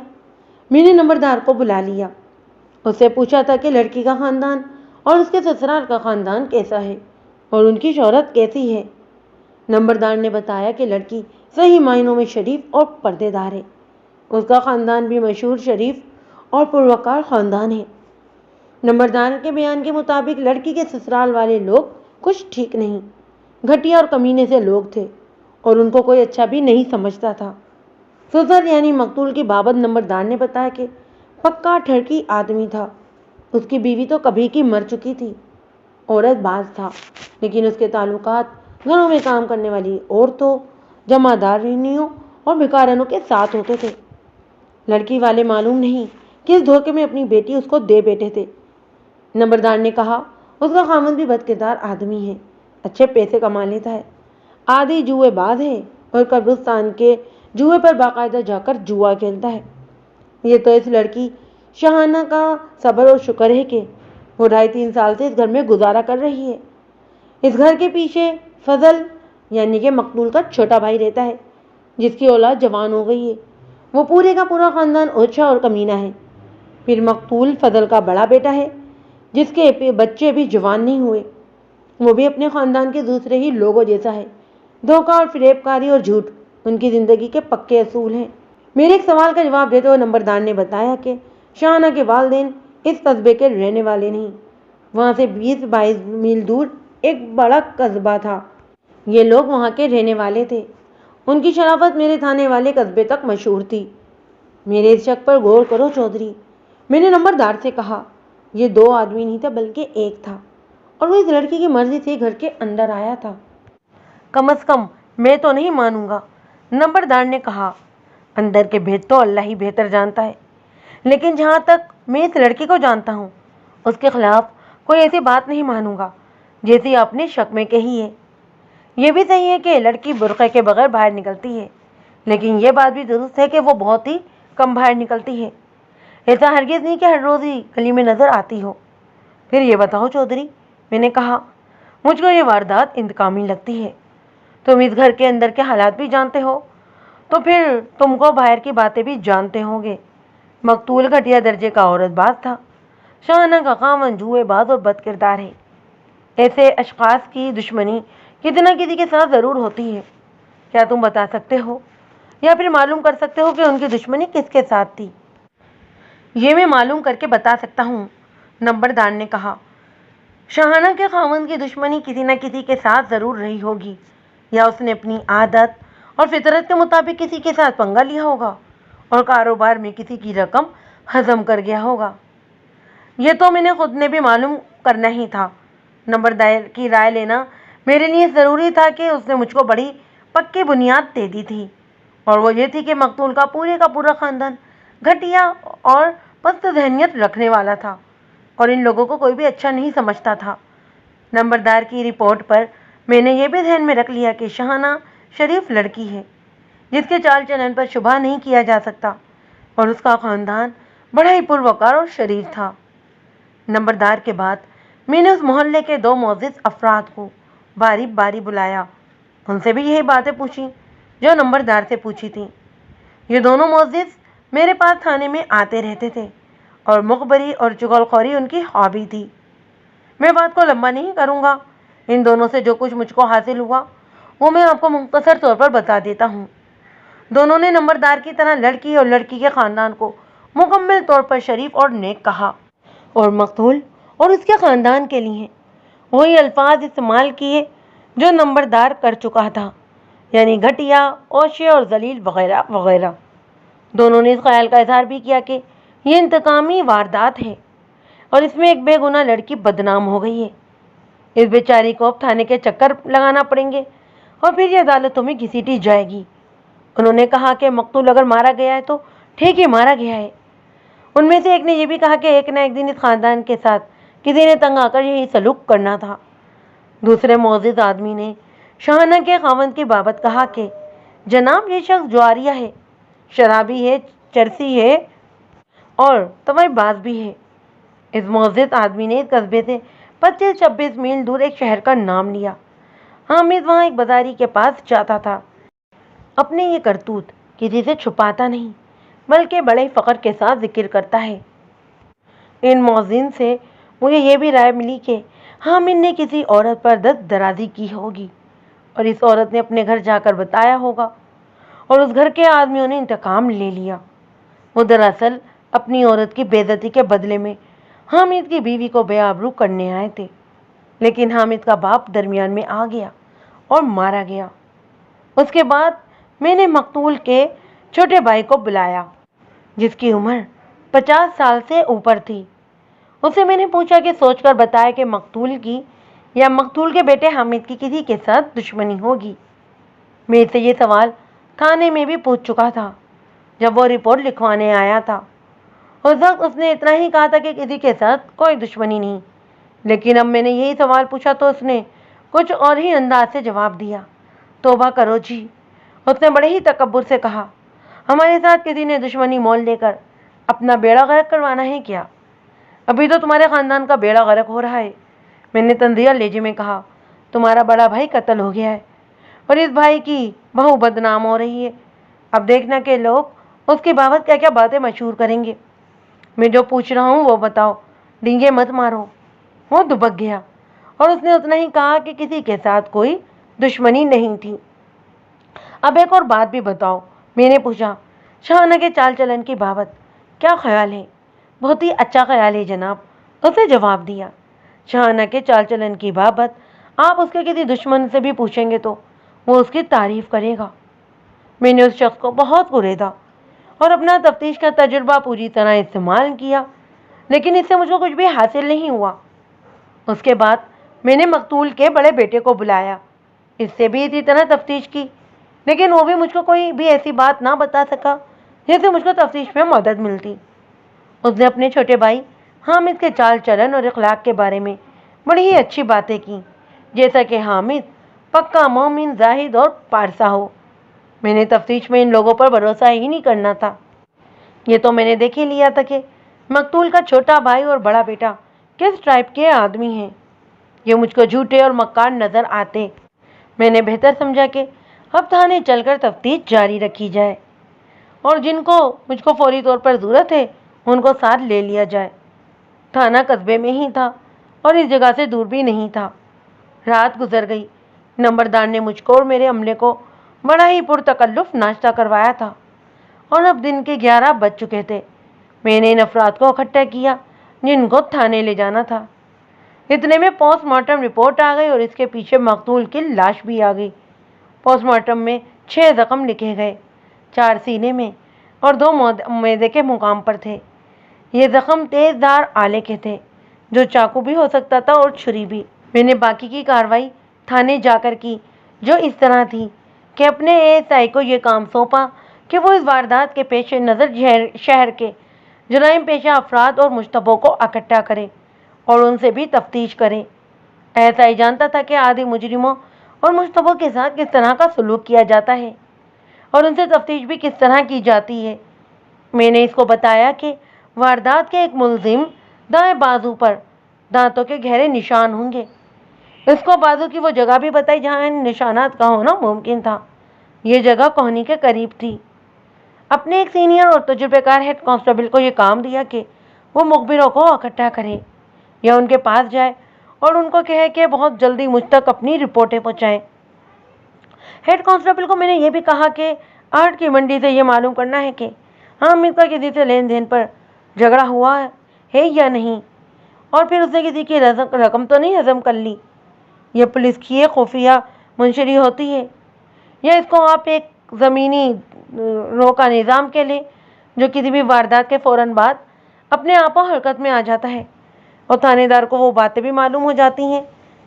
Speaker 1: میں نے نمبردار کو بلا لیا۔ اس سے پوچھا تھا کہ لڑکی کا خاندان اور اس کے سسرال کا خاندان کیسا ہے اور ان کی شہرت کیسی ہے۔ نمبردار نے بتایا کہ لڑکی صحیح معنوں میں شریف اور پردے دار ہے۔ اس کا خاندان بھی مشہور شریف اور پروقار خاندان ہے۔ نمبردار کے بیان کے مطابق لڑکی کے سسرال والے لوگ کچھ ٹھیک نہیں، گھٹیا اور کمینے سے لوگ تھے اور ان کو کوئی اچھا بھی نہیں سمجھتا تھا۔ سسر یعنی مقتول کی بابت نمبردار نے بتایا کہ پکا ٹھڑکی آدمی تھا۔ اس کی بیوی تو کبھی کی مر چکی تھی۔ عورت باز تھا، لیکن اس کے تعلقات گھروں میں کام کرنے والی عورتوں، جمعدارنیوں اور بھکارنوں کے ساتھ ہوتے تھے۔ لڑکی والے معلوم نہیں کس دھوکے میں اپنی بیٹی اس کو دے بیٹھے تھے۔ نمبردار نے کہا، اس کا خاوند بھی بد کردار آدمی ہے، اچھے پیسے کما لیتا ہے، آدھی جوئے باز ہے اور قبرستان کے جوئے پر باقاعدہ جا کر جوا کھیلتا ہے۔ یہ تو اس لڑکی شاہانہ کا صبر اور شکر ہے کہ وہ 2.5-3 سال سے اس گھر میں گزارا کر رہی ہے۔ اس گھر کے پیچھے فضل یعنی کہ مقتول کا چھوٹا بھائی رہتا ہے، جس کی اولاد جوان ہو گئی ہے۔ وہ پورے کا پورا خاندان اوچھا اور کمینہ ہے۔ پھر مقتول فضل کا بڑا بیٹا ہے، جس کے بچے بھی جوان نہیں ہوئے۔ وہ بھی اپنے خاندان کے دوسرے ہی لوگوں جیسا ہے۔ دھوکہ اور فریب کاری اور جھوٹ ان کی زندگی کے پکے اصول ہیں۔ میرے ایک سوال کا جواب دیتے ہوئے نمبردار نے بتایا کہ شاہانہ کے والدین اس قصبے کے رہنے والے نہیں، وہاں سے 20-22 میل دور ایک بڑا قصبہ تھا۔ یہ لوگ وہاں کے رہنے والے تھے۔ ان کی شرافت میرے تھانے والے قصبے تک مشہور تھی۔ میرے اس شک پر غور کرو چودھری، میں نے نمبردار سے کہا۔ یہ 2 آدمی نہیں تھا بلکہ ایک تھا، اور وہ اس لڑکی کی مرضی سے گھر کے اندر آیا تھا۔ کم از کم میں تو نہیں مانوں گا، نمبردار نے کہا۔ اندر کے بھید تو اللہ ہی بہتر جانتا ہے، لیکن جہاں تک میں اس لڑکی کو جانتا ہوں، اس کے خلاف کوئی ایسی بات نہیں مانوں گا جیسی آپ نے شک میں کہی ہے۔ یہ بھی صحیح ہے کہ لڑکی برقعے کے بغیر باہر نکلتی ہے، لیکن یہ بات بھی درست ہے کہ وہ بہت ہی کم باہر نکلتی ہے۔ ایسا ہرگز نہیں کہ ہر روز ہی گلی میں نظر آتی ہو۔ پھر یہ بتاؤ چودھری، میں نے کہا، مجھ کو یہ واردات انتقامی لگتی ہے۔ تم اس گھر کے اندر کے حالات بھی جانتے ہو، تو پھر تم کو باہر کی باتیں بھی جانتے ہوں گے۔ مقتول گھٹیا درجے کا عورت باز تھا۔ شاہانہ کا خاوند جوئے باز اور بد کردار ہے۔ ایسے اشخاص کی دشمنی کسی نہ کسی کے ساتھ ضرور ہوتی ہے۔ کیا تم بتا سکتے ہو یا پھر معلوم کر سکتے ہو کہ ان کی دشمنی کس کے ساتھ تھی؟ یہ میں معلوم کر کے بتا سکتا ہوں، نمبردار نے کہا۔ شاہانہ کے خاوند کی دشمنی کسی نہ کسی کے ساتھ ضرور رہی ہوگی، یا اس نے اپنی عادت اور فطرت کے مطابق کسی کے ساتھ پنگا لیا ہوگا اور کاروبار میں کسی کی رقم ہضم کر گیا ہوگا۔ یہ تو میں نے خود نے بھی معلوم کرنا ہی تھا۔ نمبردار کی رائے لینا میرے لیے ضروری تھا کہ اس نے مجھ کو بڑی پکی بنیاد دے دی تھی، اور وہ یہ تھی کہ مقتول کا پورا خاندان گھٹیا اور پست ذہنیت رکھنے والا تھا، اور ان لوگوں کو کوئی بھی اچھا نہیں سمجھتا تھا۔ نمبردار کی رپورٹ پر میں نے یہ بھی ذہن میں رکھ لیا کہ شاہانہ شریف لڑکی ہے، جس کے چال چلن پر شبہ نہیں کیا جا سکتا، اور اس کا خاندان بڑا ہی پروقار اور شریف تھا۔ نمبردار کے بعد میں نے اس محلے کے 2 معزز افراد کو باری باری بلایا، ان سے بھی یہی باتیں پوچھی جو نمبردار سے پوچھی تھیں۔ یہ دونوں معزز میرے پاس تھانے میں آتے رہتے تھے، اور مخبری اور چغل خوری ان کی ہابی تھی۔ میں بات کو لمبا نہیں کروں گا، ان دونوں سے جو کچھ مجھ کو حاصل ہوا وہ میں آپ کو مختصر طور پر بتا دیتا ہوں۔ دونوں نے نمبردار کی طرح لڑکی اور لڑکی کے خاندان کو مکمل طور پر شریف اور نیک کہا، اور مقتول اور اس کے خاندان کے لیے وہی الفاظ استعمال کیے جو نمبردار کر چکا تھا، یعنی گھٹیا، اوشے اور ذلیل وغیرہ وغیرہ۔ دونوں نے اس خیال کا اظہار بھی کیا کہ یہ انتقامی واردات ہے، اور اس میں ایک بے گناہ لڑکی بدنام ہو گئی ہے۔ اس بیچاری کو اب تھانے کے چکر لگانا پڑیں گے، اور پھر یہ عدالتوں میں گھسیٹی جائے گی۔ انہوں نے کہا کہ مقتول اگر مارا گیا ہے تو ٹھیک ہی مارا گیا ہے۔ ان میں سے ایک نے یہ بھی کہا کہ ایک نہ ایک دن اس خاندان کے ساتھ کسی نے تنگ آ کر یہی سلوک کرنا تھا۔ دوسرے معزز آدمی نے شاہانہ کے خاوند کی بابت کہا کہ جناب، یہ شخص جواریہ ہے، شرابی ہے، چرسی ہے اور طویل باز بھی ہے۔ اس معزز آدمی نے اس قصبے سے 25-26 میل دور ایک شہر کا نام لیا۔ حامد وہاں ایک بازاری کے پاس جاتا تھا۔ اپنے یہ کرتوت کسی سے چھپاتا نہیں، بلکہ بڑے فخر کے ساتھ ذکر کرتا ہے۔ ان معززین سے مجھے یہ بھی رائے ملی کہ حامد نے کسی عورت پر دست درازی کی ہوگی، اور اس عورت نے اپنے گھر جا کر بتایا ہوگا، اور اس گھر کے آدمیوں نے انتقام لے لیا۔ وہ دراصل اپنی عورت کی بے عزتی کے بدلے میں حامد کی بیوی کو بے آبرو کرنے آئے تھے، لیکن حامد کا باپ درمیان میں آ گیا اور مارا گیا۔ اس کے بعد میں نے مقتول کے چھوٹے بھائی کو بلایا، جس کی عمر 50 سال سے اوپر تھی۔ اسے میں نے پوچھا کہ سوچ کر بتایا کہ مقتول کی یا مقتول کے بیٹے حامد کی کسی کے ساتھ دشمنی ہوگی۔ میں سے یہ سوال تھانے میں بھی پوچھ چکا تھا جب وہ رپورٹ لکھوانے آیا تھا۔ اس وقت اس نے اتنا ہی کہا تھا کہ کسی کے ساتھ کوئی دشمنی نہیں، لیکن اب میں نے یہی سوال پوچھا تو اس نے کچھ اور ہی انداز سے جواب دیا۔ توبہ کرو جی، اس نے بڑے ہی تکبر سے کہا، ہمارے ساتھ کسی نے دشمنی مول لے کر اپنا بیڑا غرق کروانا ہے کیا؟ ابھی تو تمہارے خاندان کا بیڑا غرق ہو رہا ہے۔ میں نے تنزیہ لہجے میں کہا، تمہارا بڑا بھائی قتل ہو گیا ہے، اور اس بھائی کی بہو بدنام ہو رہی ہے۔ اب دیکھنا کہ لوگ اس کی بابت کیا کیا باتیں مشہور کریں گے۔ میں جو پوچھ رہا ہوں وہ بتاؤ، ڈینگے مت مارو۔ وہ دبک گیا، اور اس نے اتنا ہی کہا کہ کسی کے ساتھ کوئی دشمنی نہیں تھی۔ اب ایک اور بات بھی بتاؤ، میں نے پوچھا، شاہانہ کے چال چلن کی بابت کیا خیال ہے؟ بہت ہی اچھا خیال ہے جناب، اس نے جواب دیا۔ شاہانہ کے چال چلن کی بابت آپ اس کے کسی دشمن سے بھی پوچھیں گے تو وہ اس کی تعریف کرے گا۔ میں نے اس شخص کو بہت گریدا اور اپنا تفتیش کا تجربہ پوری طرح استعمال کیا، لیکن اس سے مجھ کو کچھ بھی حاصل نہیں ہوا۔ اس کے بعد میں نے مقتول کے بڑے بیٹے کو بلایا، اس سے بھی اسی طرح تفتیش کی، لیکن وہ بھی مجھ کو کوئی بھی ایسی بات نہ بتا سکا جس سے مجھ کو تفتیش میں مدد ملتی۔ اس نے اپنے چھوٹے بھائی حامد کے چال چلن اور اخلاق کے بارے میں بڑی ہی اچھی باتیں کی، جیسا کہ حامد پکا مومن، زاہد اور پارسا ہو۔ میں نے تفتیش میں ان لوگوں پر بھروسہ ہی نہیں کرنا تھا۔ یہ تو میں نے دیکھ ہی لیا تھا کہ مقتول کا چھوٹا بھائی اور بڑا بیٹا کس ٹائپ کے آدمی ہیں۔ یہ مجھ کو جھوٹے اور مکار نظر آتے۔ میں نے بہتر سمجھا کہ اب تھانے چل کر تفتیش جاری رکھی جائے، اور جن کو مجھ کو فوری طور پر ضرورت ہے ان کو ساتھ لے لیا جائے۔ تھانہ قصبے میں ہی تھا اور اس جگہ سے دور بھی نہیں تھا۔ رات گزر گئی۔ نمبردار نے مجھ کو اور میرے عملے کو بڑا ہی پرتکلف ناشتہ کروایا تھا، اور اب دن کے 11 بج چکے تھے۔ میں نے ان افراد کو اکٹھا کیا جن کو تھانے لے جانا تھا۔ اتنے میں پوسٹ مارٹم رپورٹ آ گئی اور اس کے پیچھے مقتول کی لاش بھی آ گئی۔ پوسٹ مارٹم میں 6 زخم لکھے گئے، 4 سینے میں اور 2 معدے کے مقام پر تھے۔ یہ زخم تیز دھار آلے کے تھے، جو چاقو بھی ہو سکتا تھا اور چھری بھی۔ میں نے باقی کی کارروائی تھانے جا کر کی، جو اس طرح تھی کہ اپنے ASI کو یہ کام سونپا کہ وہ اس واردات کے پیش نظر شہر کے جرائم پیشہ افراد اور مشتبہوں کو اکٹھا کرے اور ان سے بھی تفتیش کرے۔ ASI جانتا تھا کہ عادی مجرموں اور مشتبہوں کے ساتھ کس طرح کا سلوک کیا جاتا ہے اور ان سے تفتیش بھی کس طرح کی جاتی ہے۔ میں نے اس کو بتایا کہ واردات کے ایک ملزم دائیں بازو پر دانتوں کے گہرے نشان ہوں گے۔ اس کو بازو کی وہ جگہ بھی بتائی جہاں ان نشانات کا ہونا ممکن تھا۔ یہ جگہ کوہنی کے قریب تھی۔ اپنے ایک سینئر اور تجربے کار ہیڈ کانسٹیبل کو یہ کام دیا کہ وہ مخبروں کو اکٹھا کرے یا ان کے پاس جائے اور ان کو کہے کہ بہت جلدی مجھ تک اپنی رپورٹیں پہنچائیں۔ ہیڈ کانسٹیبل کو میں نے یہ بھی کہا کہ آرٹ کی منڈی سے یہ معلوم کرنا ہے کہ حامد کا کسی سے لین دین پر جھگڑا ہوا ہے یا نہیں، اور پھر اس نے کسی کی رقم تو نہیں ہضم کر لی۔ یہ پولیس کی ایک خفیہ منشری ہوتی ہے، یا اس کو آپ ایک زمینی رو کا نظام کے لیں جو کسی بھی واردات کے فوراً بعد اپنے آپ حرکت میں آ جاتا ہے، اور تھانے دار کو وہ باتیں بھی معلوم ہو جاتی ہیں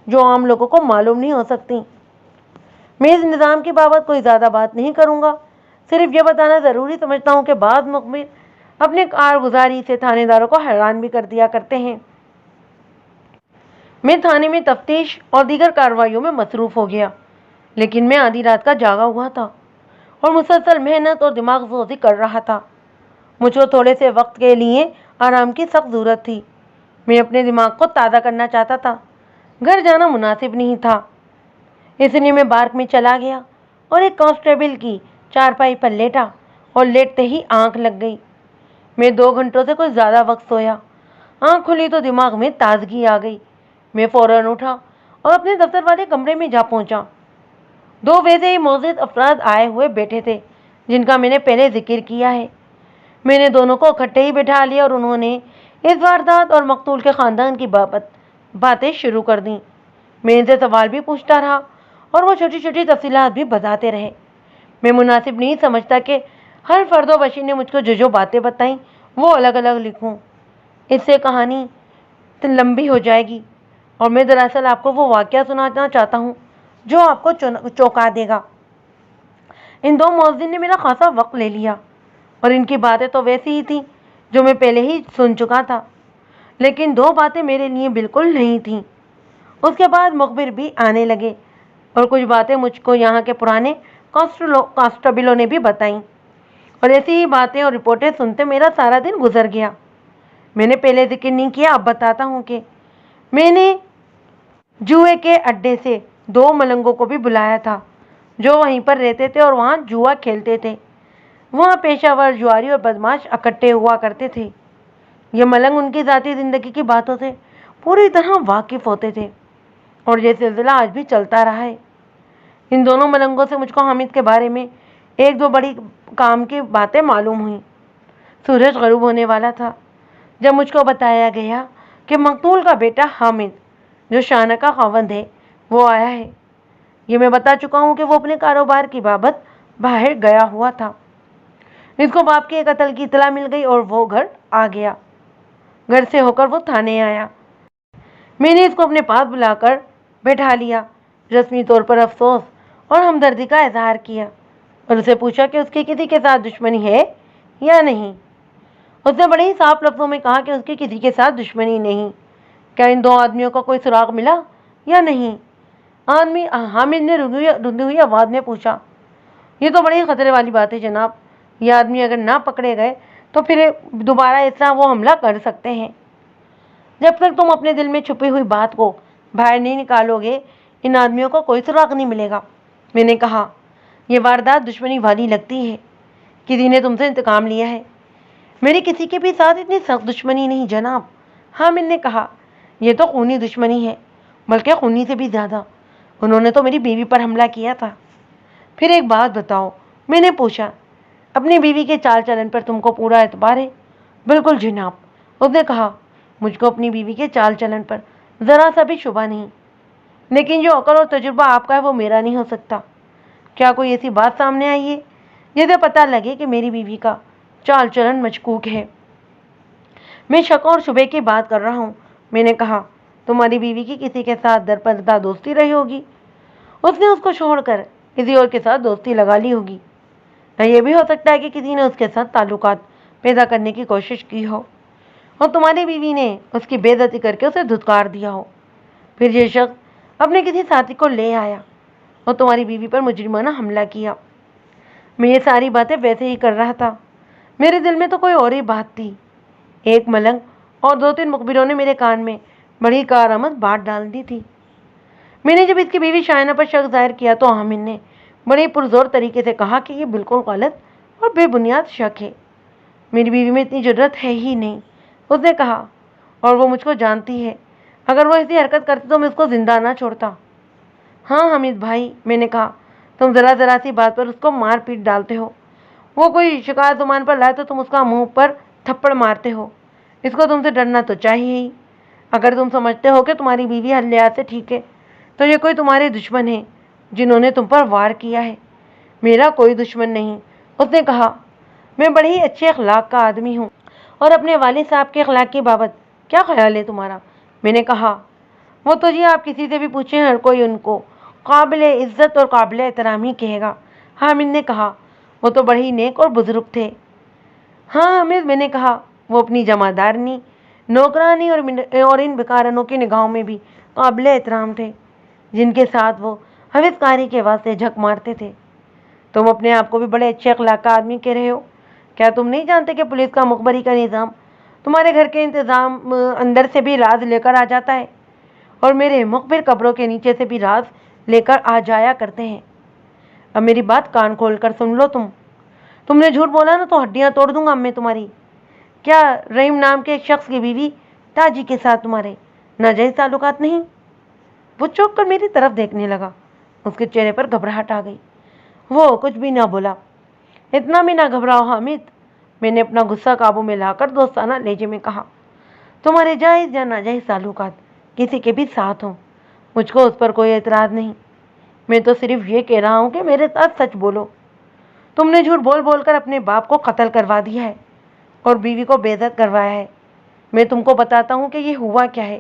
Speaker 1: جو عام لوگوں کو معلوم نہیں ہو سکتی۔ میں اس نظام کی بابت کوئی زیادہ بات نہیں کروں گا، صرف یہ بتانا ضروری سمجھتا ہوں کہ بعض مخبر اپنے کارگزاری سے تھانے داروں کو حیران بھی کر دیا کرتے ہیں۔ میں تھانے میں تفتیش اور دیگر کارروائیوں میں مصروف ہو گیا، لیکن میں آدھی رات کا جاگا ہوا تھا اور مسلسل محنت اور دماغ سوزی کر رہا تھا۔ مجھ کو تھوڑے سے وقت کے لیے آرام کی سخت ضرورت تھی۔ میں اپنے دماغ کو تازہ کرنا چاہتا تھا۔ گھر جانا مناسب نہیں تھا، اس لیے میں پارک میں چلا گیا اور ایک کانسٹیبل کی چارپائی پر لیٹا، اور لیٹتے ہی آنکھ لگ گئی۔ میں 2 گھنٹوں سے کوئی زیادہ وقت سویا۔ آنکھ کھلی تو دماغ میں تازگی آ گئی۔ میں فوراً اٹھا اور اپنے دفتر والے کمرے میں جا پہنچا۔ 2 ویسے ہی معزز افراد آئے ہوئے بیٹھے تھے جن کا میں نے پہلے ذکر کیا ہے۔ میں نے دونوں کو اکٹھے ہی بٹھا لیا اور انہوں نے اس واردات اور مقتول کے خاندان کی باتیں شروع کر دیں۔ میں ان سے سوال بھی پوچھتا رہا اور وہ چھوٹی چھوٹی تفصیلات بھی بتاتے رہے۔ میں مناسب نہیں سمجھتا کہ ہر فرد و بشی نے مجھ کو جو باتیں بتائیں وہ الگ الگ لکھوں، اس سے کہانی لمبی ہو جائے گی، اور میں دراصل آپ کو وہ واقعہ سنانا چاہتا ہوں جو آپ کو چونکا دے گا۔ ان 2 مؤذن نے میرا خاصا وقت لے لیا، اور ان کی باتیں تو ویسی ہی تھیں جو میں پہلے ہی سن چکا تھا، لیکن 2 باتیں میرے لیے بالکل نہیں تھیں۔ اس کے بعد مخبر بھی آنے لگے، اور کچھ باتیں مجھ کو یہاں کے پرانے کانسٹیبلوں نے بھی بتائیں، اور ایسی ہی باتیں اور رپورٹیں سنتے میرا سارا دن گزر گیا۔ میں نے پہلے ذکر نہیں کیا، اب بتاتا ہوں کہ میں نے جوئے کے اڈے سے 2 ملنگوں کو بھی بلایا تھا جو وہیں پر رہتے تھے اور وہاں جوا کھیلتے تھے۔ وہاں پیشہ ور جواری اور بدماش اکٹھے ہوا کرتے تھے۔ یہ ملنگ ان کی ذاتی زندگی کی باتوں سے پوری طرح واقف ہوتے تھے، اور یہ سلسلہ آج بھی چلتا رہا ہے۔ ان دونوں ملنگوں سے مجھ کو حامد کے بارے میں 1-2 بڑی کام کی باتیں معلوم ہوئیں۔ سورج غروب ہونے والا تھا جب مجھ کو بتایا گیا کہ مقتول کا بیٹا حامد، جو شانہ کا خاوند ہے، وہ آیا ہے۔ یہ میں بتا چکا ہوں کہ وہ اپنے کاروبار کی بابت باہر گیا ہوا تھا۔ اس کو باپ کے قتل کی اطلاع مل گئی اور وہ گھر آ گیا۔ گھر سے ہو کر وہ تھانے آیا۔ میں نے اس کو اپنے پاس بلا کر بیٹھا لیا، رسمی طور پر افسوس اور ہمدردی کا اظہار کیا، اور اسے پوچھا کہ اس کی کسی کے ساتھ دشمنی ہے یا نہیں۔ اس نے بڑے ہی صاف لفظوں میں کہا کہ اس کی کسی کے ساتھ دشمنی نہیں۔ کیا ان 2 آدمیوں کا کوئی سراغ ملا یا نہیں؟ حامد نے رندی ہوئی آواز میں پوچھا۔ یہ تو بڑی خطرے والی بات ہے جناب، یہ آدمی اگر نہ پکڑے گئے تو پھر دوبارہ اس طرح وہ حملہ کر سکتے ہیں۔ جب تک تم اپنے دل میں چھپی ہوئی بات کو باہر نہیں نکالو گے، ان آدمیوں کو کوئی سراغ نہیں ملے گا۔ میں نے کہا، یہ واردات دشمنی والی لگتی ہے، کسی نے تم سے انتقام لیا ہے۔ میری کسی کے بھی ساتھ اتنی سخت دشمنی نہیں جناب، حامد نے کہا۔ یہ تو خونی دشمنی ہے، بلکہ خونی سے بھی زیادہ۔ انہوں نے تو میری بیوی پر حملہ کیا تھا۔ پھر ایک بات بتاؤ، میں نے پوچھا، اپنی بیوی کے چال چلن پر تم کو پورا اعتبار ہے؟ بالکل جناب، اس نے کہا، مجھ کو اپنی بیوی کے چال چلن پر ذرا سا بھی شبہ نہیں، لیکن جو عقل اور تجربہ آپ کا ہے وہ میرا نہیں ہو سکتا۔ کیا کوئی ایسی بات سامنے آئی ہے جسے پتہ لگے کہ میری بیوی کا چال چلن مشکوک ہے؟ میں شک اور شبے کی بات کر رہا ہوں۔ میں نے کہا، تمہاری بیوی کی کسی کے ساتھ درپردہ دوستی رہی ہوگی، اس نے اس کو چھوڑ کر کسی اور کے ساتھ دوستی لگا لی ہوگی، یا یہ بھی ہو سکتا ہے کہ کسی نے اس کے ساتھ تعلقات پیدا کرنے کی کوشش کی ہو اور تمہاری بیوی نے اس کی بے عزتی کر کے اسے دھتکار دیا ہو، پھر یہ شخص اپنے کسی ساتھی کو لے آیا اور تمہاری بیوی پر مجرمانہ حملہ کیا۔ میں یہ ساری باتیں ویسے ہی کر رہا تھا، میرے دل میں تو کوئی اور ہی بات تھی۔ ایک ملنگ اور 2-3 مخبروں نے میرے کان میں بڑی کارآمد بات ڈال دی تھی۔ میں نے جب اس کی بیوی شائنہ پر شک ظاہر کیا تو حامد نے بڑے پرزور طریقے سے کہا کہ یہ بالکل غلط اور بے بنیاد شک ہے، میری بیوی میں اتنی جرت ہے ہی نہیں۔ اس نے کہا، اور وہ مجھ کو جانتی ہے، اگر وہ ایسی حرکت کرتی تو میں اس کو زندہ نہ چھوڑتا۔ ہاں حامد بھائی، میں نے کہا، تم ذرا سی بات پر اس کو مار پیٹ ڈالتے ہو، وہ کوئی شکایت زبان پر لائے تو تم اس کا منہ پر تھپڑ مارتے ہو، اس کو تم سے ڈرنا تو چاہیے ہی۔ اگر تم سمجھتے ہو کہ تمہاری بیوی ہر لحاظ سے ٹھیک ہے تو یہ کوئی تمہارے دشمن ہیں جنہوں نے تم پر وار کیا ہے۔ میرا کوئی دشمن نہیں، اس نے کہا، میں بڑے ہی اچھے اخلاق کا آدمی ہوں، اور اپنے والد صاحب کے اخلاق کی بابت کیا خیال ہے تمہارا؟ میں نے کہا، وہ تو جی آپ کسی سے بھی پوچھیں ہر کوئی ان کو قابل عزت اور قابل احترام ہی کہے گا۔ حامد نے کہا، وہ تو بڑے ہی نیک اور بزرگ تھے۔ ہاں حامد، میں نے کہا، وہ اپنی جمعدارنی، نوکرانی اور ان بیکارنوں کی نگاہوں میں بھی قابل احترام تھے جن کے ساتھ وہ حوث کاری کے واسطے جھک مارتے تھے۔ تم اپنے آپ کو بھی بڑے اچھے اخلاق کا آدمی کہہ رہے ہو، کیا تم نہیں جانتے کہ پولیس کا مخبری کا نظام تمہارے گھر کے انتظام اندر سے بھی راز لے کر آ جاتا ہے، اور میرے مخبر قبروں کے نیچے سے بھی راز لے کر آ جایا کرتے ہیں۔ اب میری بات کان کھول کر سن لو، تم نے جھوٹ بولا نا تو ہڈیاں توڑ دوں گا میں تمہاری۔ کیا رحیم نام کے ایک شخص کی بیوی تاجی کے ساتھ تمہارے ناجائز تعلقات نہیں؟ وہ چوک کر میری طرف دیکھنے لگا، اس کے چہرے پر گھبراہٹ آ گئی، وہ کچھ بھی نہ بولا۔ اتنا بھی نہ گھبراؤ حامد، میں نے اپنا غصہ قابو میں لا کر دوستانہ لہجے میں کہا، تمہارے جائز یا ناجائز تعلقات کسی کے بھی ساتھ ہوں، مجھ کو اس پر کوئی اعتراض نہیں، میں تو صرف یہ کہہ رہا ہوں کہ میرے ساتھ سچ بولو۔ تم نے جھوٹ بول بول کر اپنے باپ کو قتل کروا دیا ہے اور بیوی کو بے عزت کروایا ہے۔ میں تم کو بتاتا ہوں کہ یہ ہوا کیا ہے۔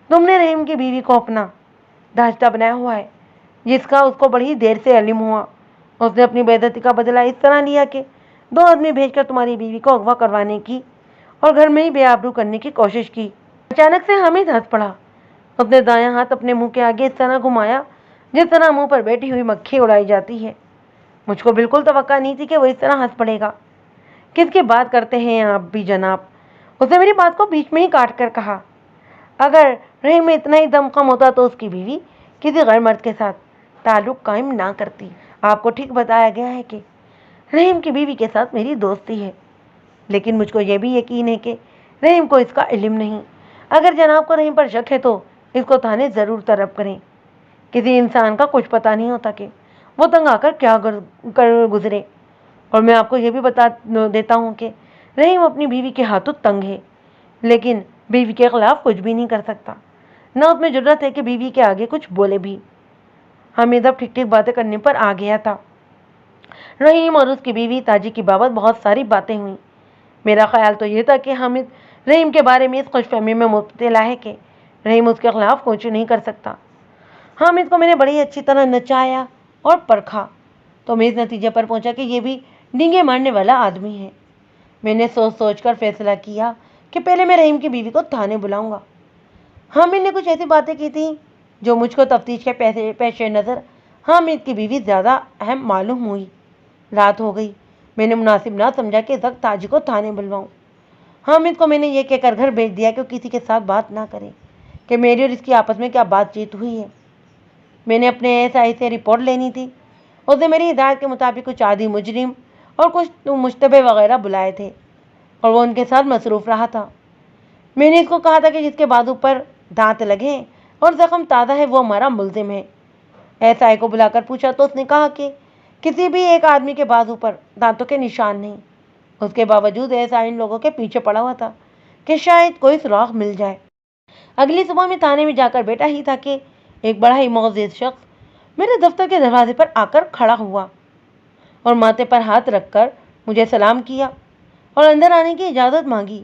Speaker 1: تم نے رحیم کی بیوی کو اپنا دھاجتا بنایا ہوا ہے، جس کا اس کو بڑی دیر سے علم ہوا۔ اس نے اپنی بے عزتی کا بدلہ اس طرح لیا کہ 2 آدمی بھیج کر تمہاری بیوی کو اغوا کروانے کی اور گھر میں ہی بے آبرو کرنے کی کوشش کی۔ اچانک سے حامد ہنس پڑا، اس نے دایاں ہاتھ اپنے منہ کے آگے اس طرح گھمایا جس طرح منہ پر بیٹھی ہوئی مکھی اڑائی جاتی ہے۔ مجھ کو بالکل توقع نہیں تھی کہ وہ اس طرح ہنس پڑے گا۔ کس کی بات کرتے ہیں آپ بھی جناب؟ اس نے میری بات کو بیچ میں ہی کاٹ کر کہا، اگر رحیم میں اتنا ہی دم کم ہوتا تو اس کی بیوی کسی غیر مرد کے ساتھ تعلق قائم نہ کرتی۔ آپ کو ٹھیک بتایا گیا ہے کہ رحیم کی بیوی کے ساتھ میری دوستی ہے، لیکن مجھ کو یہ بھی یقین ہے کہ رحیم کو اس کا علم نہیں۔ اگر جناب کو رحیم پر شک ہے تو اس کو تھانے ضرور طلب کریں۔ کسی انسان کا کچھ پتہ نہیں ہوتا کہ وہ تنگ آ کر کیا کر گزرے، اور میں آپ کو یہ بھی بتا دیتا ہوں کہ رحیم اپنی بیوی کے ہاتھوں تنگ ہے، لیکن بیوی کے خلاف کچھ بھی نہیں کر سکتا، نہ اس میں جرت ہے کہ بیوی کے آگے کچھ بولے بھی۔ حامد اب ٹھیک ٹھیک باتیں کرنے پر آ گیا تھا۔ رحیم اور اس کی بیوی تاجی کی بابت بہت ساری باتیں ہوئیں۔ میرا خیال تو یہ تھا کہ حامد رحیم کے بارے میں اس خوش فہمی میں مبتلا ہے کہ رحیم اس کے خلاف کچھ نہیں کر سکتا۔ حامد کو میں نے بڑی اچھی طرح نچایا اور پرکھا تو میں اس نتیجے پر پہنچا کہ یہ بھی ڈینگے مارنے والا آدمی ہے۔ میں نے سوچ سوچ کر فیصلہ کیا کہ پہلے میں رحیم کی بیوی کو تھانے بلاؤں گا۔ حامد نے کچھ ایسی باتیں کی تھیں جو مجھ کو تفتیش کے پیش نظر حامد کی بیوی زیادہ اہم معلوم ہوئی۔ رات ہو گئی، میں نے مناسب نہ سمجھا کہ زک تاجی کو تھانے بلواؤں۔ حامد کو میں نے یہ کہہ کر گھر بھیج دیا کہ وہ کسی کے ساتھ بات نہ کرے کہ میری اور اس کی آپس میں کیا بات چیت ہوئی ہے۔ میں نے اپنے SI سے رپورٹ لینی تھی۔ اس نے میری ہدایت کے مطابق کچھ عادی مجرم اور کچھ مشتبہ وغیرہ بلائے تھے اور وہ ان کے ساتھ مصروف رہا تھا۔ میں نے اس کو کہا تھا کہ جس کے بازو پر دانت لگے ہیں اور زخم تازہ ہے وہ ہمارا ملزم ہے۔ SI کو بلا کر پوچھا تو اس نے کہا کہ کسی بھی ایک آدمی کے بازو پر دانتوں کے نشان نہیں۔ اس کے باوجود SI ان لوگوں کے پیچھے پڑا ہوا تھا کہ شاید کوئی سراغ مل جائے۔ اگلی صبح میں تھانے میں جا کر بیٹھا ہی تھا کہ ایک بڑا ہی معزز شخص میرے دفتر کے دروازے پر آ کر کھڑا ہوا اور ماتھے پر ہاتھ رکھ کر مجھے سلام کیا اور اندر آنے کی اجازت مانگی۔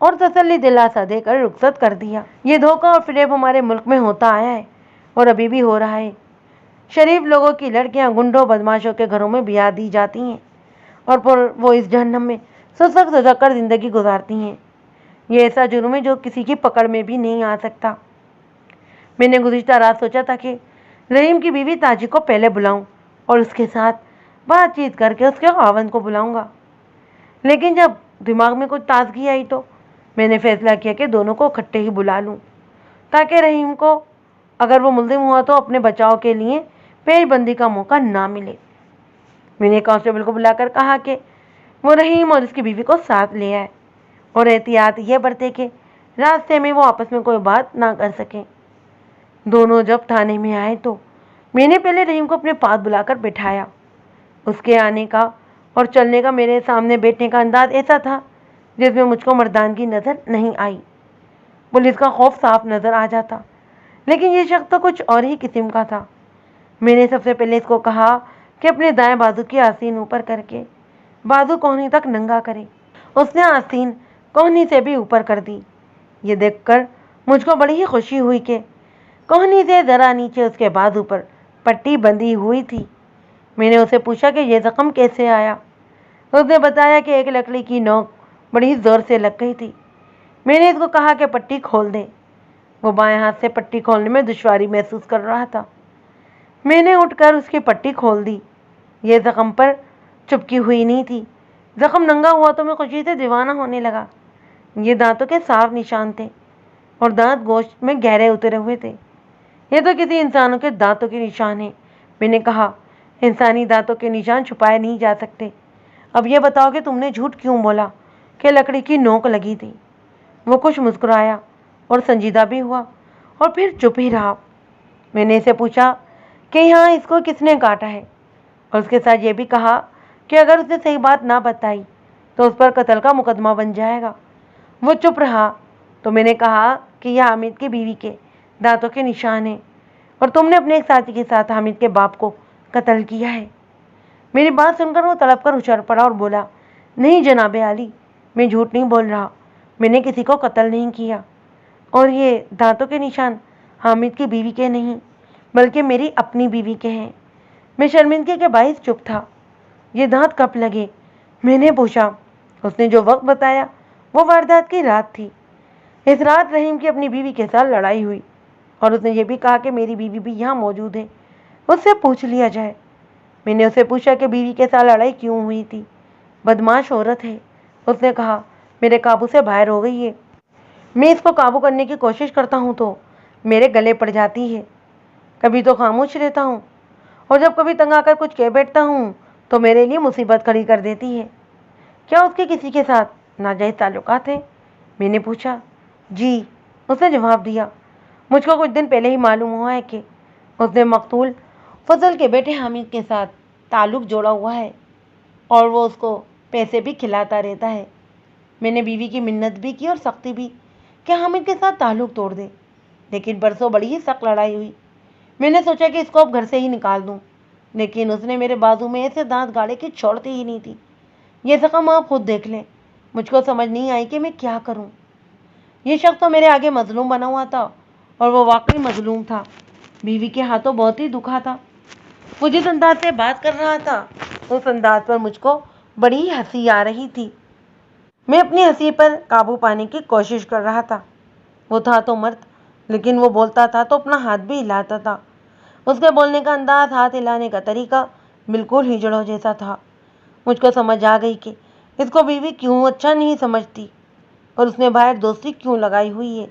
Speaker 1: اور تسلی دلاسا دے کر رخصت کر دیا۔ یہ دھوکہ اور فریب ہمارے ملک میں ہوتا آیا ہے اور ابھی بھی ہو رہا ہے۔ شریف لوگوں کی لڑکیاں گنڈوں بدماشوں کے گھروں میں بیاہ دی جاتی ہیں اور پھر وہ اس جہنم میں سسک سسک کر زندگی گزارتی ہیں۔ یہ ایسا جرم ہے جو کسی کی پکڑ میں بھی نہیں آ سکتا۔ میں نے گزشتہ رات سوچا تھا کہ رحیم کی بیوی تاجی کو پہلے بلاؤں اور اس کے ساتھ بات چیت کر کے اس کے خاوند کو بلاؤں گا، لیکن جب دماغ میں کچھ تازگی آئی تو میں نے فیصلہ کیا کہ دونوں کو اکٹھے ہی بلا لوں، تاکہ رحیم کو اگر وہ ملزم ہوا تو اپنے بچاؤ کے لیے پیش بندی کا موقع نہ ملے۔ میں نے کانسٹیبل کو بلا کر کہا کہ وہ رحیم اور اس کی بیوی کو ساتھ لے آئے اور احتیاط یہ برتے کہ راستے میں وہ آپس میں کوئی بات نہ کر سکیں۔ دونوں جب تھانے میں آئے تو میں نے پہلے رحیم کو اپنے پاس بلا کر بٹھایا۔ اس کے آنے کا اور چلنے کا میرے سامنے بیٹھنے کا انداز ایسا تھا جس میں مجھ کو مردانگی نظر نہیں آئی، پولیس کا خوف صاف نظر آ جاتا، لیکن یہ شخص تو کچھ اور ہی قسم کا تھا۔ میں نے سب سے پہلے اس کو کہا کہ اپنے دائیں بازو کی آستین اوپر کر کے بازو کوہنی تک ننگا کرے۔ اس نے آستین کوہنی سے بھی اوپر کر دی۔ یہ دیکھ کر مجھ کو بڑی ہی خوشی ہوئی کہ کوہنی سے ذرا نیچے اس کے بازو پر پٹی بندھی ہوئی تھی۔ میں نے اسے پوچھا کہ یہ زخم کیسے آیا۔ اس نے بتایا کہ ایک لکڑی کی نوک بڑی زور سے لگ گئی تھی۔ میں نے اس کو کہا کہ پٹی کھول دے۔ وہ بائیں ہاتھ سے پٹی کھولنے میں دشواری محسوس کر رہا تھا۔ میں نے اٹھ کر اس کی پٹی کھول دی۔ یہ زخم پر چپکی ہوئی نہیں تھی۔ زخم ننگا ہوا تو میں خوشی سے دیوانہ ہونے لگا۔ یہ دانتوں کے صاف نشان تھے اور دانت گوشت میں گہرے اترے ہوئے تھے۔ یہ تو کسی انسانوں کے دانتوں کے نشان ہیں۔ میں نے کہا، انسانی دانتوں کے نشان چھپائے نہیں جا سکتے۔ اب یہ بتاؤ کہ تم نے جھوٹ کیوں بولا کہ لکڑی کی نوک لگی تھی؟ وہ کچھ مسکرایا اور سنجیدہ بھی ہوا اور پھر چپ ہی رہا۔ میں نے اسے پوچھا کہ یہاں اس کو کس نے کاٹا ہے، اور اس کے ساتھ یہ بھی کہا کہ اگر اس نے صحیح بات نہ بتائی تو اس پر قتل کا مقدمہ بن جائے گا۔ وہ چپ رہا تو میں نے کہا کہ یہ حامد کی بیوی کے دانتوں کے نشان ہیں اور تم نے اپنے ایک ساتھی کے ساتھ حامد کے باپ کو قتل کیا ہے۔ میری بات سن کر وہ تڑپ کر اچھل پڑا اور بولا، نہیں جناب عالی، میں جھوٹ نہیں بول رہا، میں نے کسی کو قتل نہیں کیا، اور یہ دانتوں کے نشان حامد کی بیوی کے نہیں بلکہ میری اپنی بیوی کے ہیں۔ میں شرمندگی کے باعث چپ تھا۔ یہ دانت کب لگے؟ میں نے پوچھا۔ اس نے جو وقت بتایا وہ واردات کی رات تھی۔ اس رات رحیم کی اپنی بیوی کے ساتھ لڑائی ہوئی اور اس نے یہ بھی کہا کہ میری بیوی بھی یہاں موجود ہے، اس سے پوچھ لیا جائے۔ میں نے اسے پوچھا کہ بیوی کے ساتھ لڑائی کیوں ہوئی تھی؟ بدماش عورت ہے، اس نے کہا، میرے قابو سے باہر ہو گئی ہے۔ میں اس کو قابو کرنے کی کوشش کرتا ہوں تو میرے گلے پڑ جاتی ہے۔ کبھی تو خاموش رہتا ہوں اور جب کبھی تنگ آ کر کچھ کہہ بیٹھتا ہوں تو میرے لیے مصیبت کھڑی کر دیتی ہے۔ کیا اس کے کسی کے ساتھ ناجائز تعلقات ہیں؟ میں نے پوچھا۔ جی، اس نے جواب دیا۔ مجھ کو کچھ دن پہلے ہی معلوم ہوا ہے کہ اس نے مقتول فضل کے بیٹے حامد کے ساتھ تعلق جوڑا ہوا ہے اور وہ اس کو پیسے بھی کھلاتا رہتا ہے۔ میں نے بیوی کی منت بھی کی اور سختی بھی کہ حامد کے ساتھ تعلق توڑ دے، لیکن پرسوں بڑی ہی سخت لڑائی ہوئی۔ میں نے سوچا کہ اس کو اب گھر سے ہی نکال دوں، لیکن اس نے میرے بازو میں ایسے دانت گاڑے کہ چھوڑتی ہی نہیں تھی۔ یہ زخم آپ خود دیکھ لیں۔ مجھ کو سمجھ نہیں آئی کہ میں کیا کروں۔ یہ شخص تو میرے آگے مظلوم بنا ہوا تھا اور وہ واقعی مظلوم تھا۔ بیوی کے ہاتھوں بہت ہی دکھا تھا۔ وہ جس انداز سے بات کر رہا تھا اس انداز پر مجھ کو بڑی ہنسی آ رہی تھی۔ میں اپنی ہنسی پر قابو پانے کی کوشش کر رہا تھا۔ وہ تھا تو مرد، لیکن وہ بولتا تھا تو اپنا ہاتھ بھی ہلاتا تھا۔ اس کے بولنے کا انداز، ہاتھ ہلانے کا طریقہ بالکل ہجڑوں جیسا تھا۔ مجھ کو سمجھ آ گئی کہ اس کو بیوی کیوں اچھا نہیں سمجھتی اور اس نے باہر دوستی کیوں لگائی ہوئی ہے۔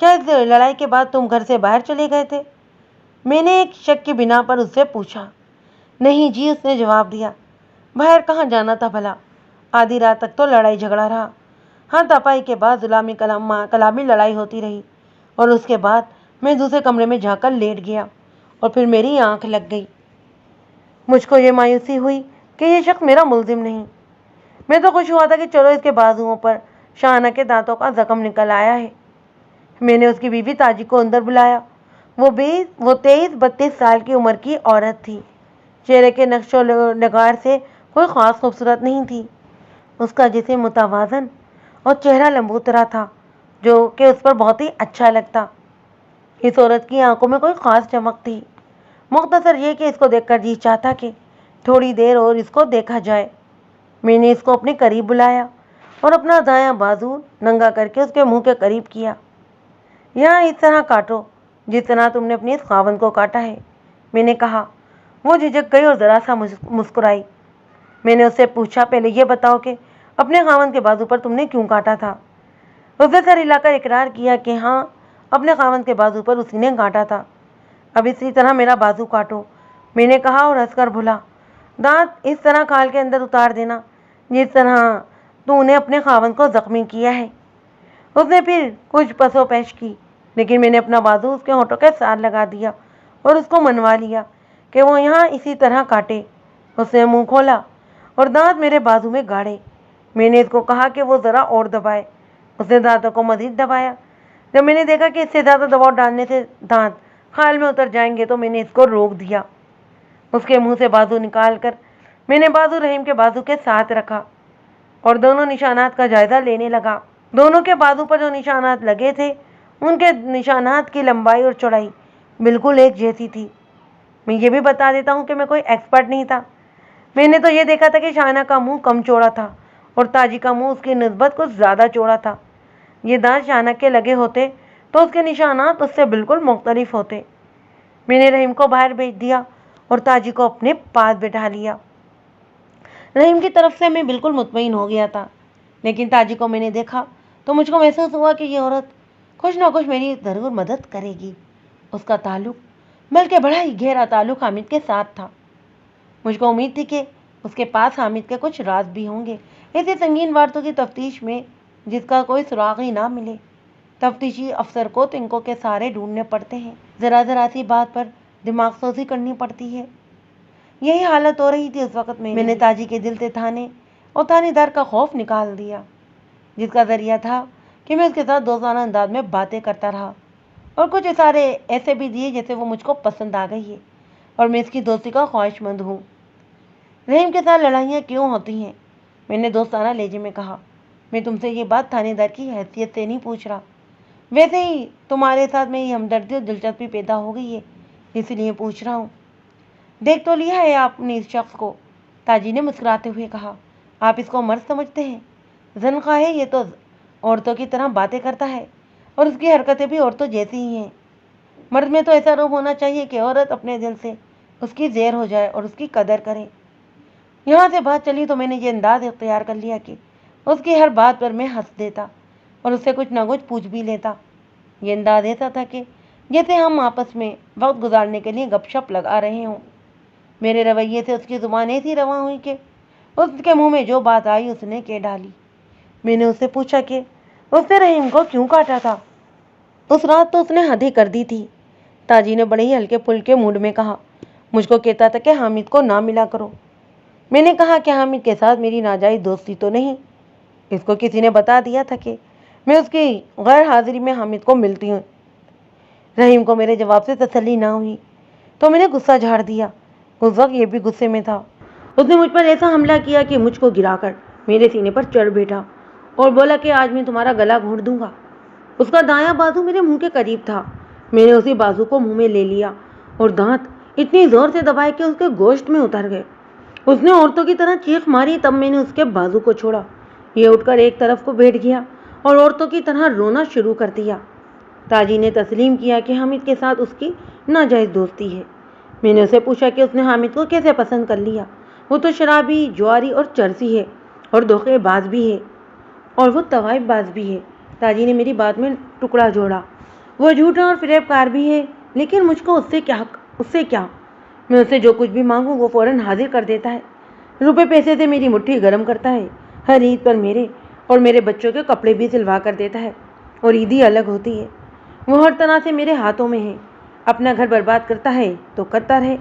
Speaker 1: کیا اس لڑائی کے بعد تم گھر سے باہر چلے گئے تھے؟ میں نے ایک شک کی بنا پر اس سے پوچھا۔ نہیں جی، اس نے جواب دیا۔ باہر کہاں جانا تھا بھلا؟ آدھی رات تک تو لڑائی جھگڑا رہا۔ ہاں تپائی کے بعد ظلامی کلامی لڑائی ہوتی رہی اور اس کے بعد میں دوسرے کمرے میں جا کر لیٹ گیا اور پھر میری آنکھ لگ گئی۔ مجھ کو یہ مایوسی ہوئی کہ یہ شخص میرا ملزم نہیں۔ میں تو خوش ہوا تھا کہ چلو اس کے بازوؤں پر شانہ کے دانتوں کا زخم نکل آیا ہے۔ میں نے اس کی بیوی تاجی کو اندر بلایا۔ وہ 23-32 سال کی عمر کی عورت تھی۔ چہرے کے نقش و نگار سے کوئی خاص خوبصورت نہیں تھی۔ اس کا جسم متوازن اور چہرہ لمبوترا تھا جو کہ اس پر بہت ہی اچھا لگتا۔ اس عورت کی آنکھوں میں کوئی خاص چمک تھی، مختصر یہ کہ اس کو دیکھ کر جی چاہتا کہ تھوڑی دیر اور اس کو دیکھا جائے۔ میں نے اس کو اپنے قریب بلایا اور اپنا دایاں بازو ننگا کر کے اس کے منہ کے قریب کیا۔ یہاں اس طرح کاٹو جس طرح تم نے اپنی اس خاوند کو کاٹا ہے، میں نے کہا۔ وہ جھجک گئی اور ذرا سا مسکرائی۔ میں نے اس سے پوچھا، پہلے یہ بتاؤ کہ اپنے خاوند کے بازو پر تم نے کیوں کاٹا تھا؟ اس نے سر ہلا کر اقرار کیا کہ ہاں، اپنے خاوند کے بازو پر اسی نے کاٹا تھا۔ اب اسی طرح میرا بازو کاٹو، میں نے کہا اور ہنس کر بولا، دانت اس طرح کھال کے اندر اتار دینا جس طرح تو نے اپنے خاوند کو زخمی کیا ہے۔ اس نے پھر کچھ پسو پیش کی، لیکن میں نے اپنا بازو اس کے ہونٹوں کے ساتھ لگا دیا اور اس کو منوا لیا کہ وہ یہاں اسی طرح کاٹے۔ اس نے منہ کھولا اور دانت میرے بازو میں گاڑے۔ میں نے اس کو کہا کہ وہ ذرا اور دبائے۔ اس نے دانتوں کو مزید دبایا۔ جب میں نے دیکھا کہ اس سے زیادہ دباؤ ڈالنے سے دانت خال میں اتر جائیں گے تو میں نے اس کو روک دیا۔ اس کے منہ سے بازو نکال کر میں نے بازو رحیم کے بازو کے ساتھ رکھا اور دونوں نشانات کا جائزہ لینے لگا۔ دونوں کے بازو پر جو نشانات لگے تھے ان کے نشانات کی لمبائی اور چوڑائی بالکل ایک جیسی تھی۔ میں یہ بھی بتا دیتا ہوں کہ میں کوئی ایکسپرٹ نہیں تھا۔ میں نے تو یہ دیکھا تھا کہ شائنہ کا منہ کم چوڑا تھا اور تاجی کا منہ اس کی نسبت کچھ زیادہ چوڑا تھا۔ یہ دانت شائنہ کے لگے ہوتے تو اس کے نشانات اس سے بالکل مختلف ہوتے۔ میں نے رحیم کو باہر بھیج دیا اور تاجی کو اپنے پاس بٹھا لیا۔ رحیم کی طرف سے میں بالکل مطمئن ہو گیا تھا، لیکن تاجی کو میں نے دیکھا تو مجھ کو محسوس ہوا کہ یہ عورت کچھ نہ کچھ میری ضرور مدد کرے گی۔ اس کا تعلق، بلکہ بڑا ہی گہرا تعلق حامد کے ساتھ تھا۔ مجھ کو امید تھی کہ اس کے پاس حامد کے کچھ راز بھی ہوں گے۔ ایسی سنگین باتوں کی تفتیش میں جس کا کوئی سراغ ہی نہ ملے، تفتیشی افسر کو تنکوں کے سہارے ڈھونڈنے پڑتے ہیں، ذرا ذرا سی بات پر دماغ سوزی کرنی پڑتی ہے۔ یہی حالت ہو رہی تھی اس وقت میں نے تاجی کے دل سے تھانے اور تھانے دار کا خوف نکال دیا، جس کا ذریعہ تھا کہ میں اس کے ساتھ دوستانہ انداز میں باتیں کرتا رہا اور کچھ اشارے ایسے بھی دیے جیسے وہ مجھ کو پسند آ گئی ہے اور میں اس کی دوستی کا خواہش مند ہوں۔ رحیم کے ساتھ لڑائیاں کیوں ہوتی ہیں؟ میں نے دوستانہ لہجے میں کہا۔ میں تم سے یہ بات تھانے دار کی حیثیت سے نہیں پوچھ رہا، ویسے ہی تمہارے ساتھ میری ہمدردی اور دلچسپی پیدا ہو گئی ہے، اس لیے پوچھ رہا ہوں۔ دیکھ تو لیا ہے آپ نے اس شخص کو، تاجی نے مسکراتے ہوئے کہا۔ آپ اس کو مرد سمجھتے ہیں؟ زنخواہ ہے، یہ تو عورتوں کی طرح باتیں کرتا ہے اور اس کی حرکتیں بھی عورتوں جیسی ہی ہیں۔ مرد میں تو ایسا روب ہونا چاہیے کہ عورت اپنے دل سے اس کی زیر ہو جائے اور اس کی قدر کرے۔ یہاں سے بات چلی تو میں نے یہ انداز اختیار کر لیا کہ اس کی ہر بات پر میں ہنس دیتا اور اس سے کچھ نہ کچھ پوچھ بھی لیتا۔ یہ انداز ایسا تھا کہ جیسے ہم آپس میں وقت گزارنے کے لیے گپ شپ لگا رہے ہوں۔ میرے رویے سے اس کی زبان ایسی رواں ہوئی کہ اس کے منہ میں جو بات آئی اس نے کہہ ڈالی۔ میں نے اس سے پوچھا کہ اس نے رحیم کو کیوں کاٹا تھا؟ اس رات تو اس نے حد ہی کر دی تھی، تاجی نے بڑے ہی ہلکے پھلکے موڈ میں کہا۔ مجھ کو کہتا تھا کہ حامد کو نہ ملا کرو۔ میں نے کہا کہ حامد کے ساتھ میری ناجائز دوستی تو نہیں، اس کو کسی نے بتا دیا تھا کہ میں اس کی غیر حاضری میں حامد کو ملتی ہوں۔ رحیم کو میرے جواب سے تسلی نہ ہوئی تو میں نے غصہ جھاڑ دیا۔ اس وقت یہ بھی غصے میں تھا۔ اس نے مجھ پر ایسا حملہ کیا کہ مجھ کو گرا کر میرے سینے پر چڑھ بیٹھا اور بولا کہ آج میں تمہارا گلا گھونٹ دوں گا۔ اس کا دایاں بازو میرے منہ کے قریب تھا۔ میں نے اسی بازو کو منہ میں لے لیا اور دانت اتنی زور سے دبائے کہ اس کے گوشت میں اتر گئے۔ اس نے عورتوں کی طرح چیخ ماری، تب میں نے اس کے بازو کو چھوڑا۔ یہ اٹھ کر ایک طرف کو بیٹھ گیا اور عورتوں کی طرح رونا شروع کر دیا۔ تاجی نے تسلیم کیا کہ حامد کے ساتھ اس کی ناجائز دوستی ہے۔ میں نے اسے پوچھا کہ اس نے حامد کو کیسے پسند کر لیا؟ وہ تو شرابی، جواری اور چرسی ہے اور دھوکے باز بھی ہے اور وہ طوائف باز بھی ہے۔ تاجی نے میری بات میں ٹکڑا جوڑا۔ وہ جھوٹا اور فریب کار بھی ہے، لیکن مجھ کو اس سے کیا؟ میں اسے جو کچھ بھی مانگوں وہ فوراً حاضر کر دیتا ہے۔ روپے پیسے سے میری مٹھی گرم کرتا ہے۔ ہر عید پر میرے اور میرے بچوں کے کپڑے بھی سلوا کر دیتا ہے اور عیدی الگ ہوتی ہے۔ وہ ہر طرح سے میرے ہاتھوں میں ہے۔ اپنا گھر برباد کرتا ہے تو کرتا رہے۔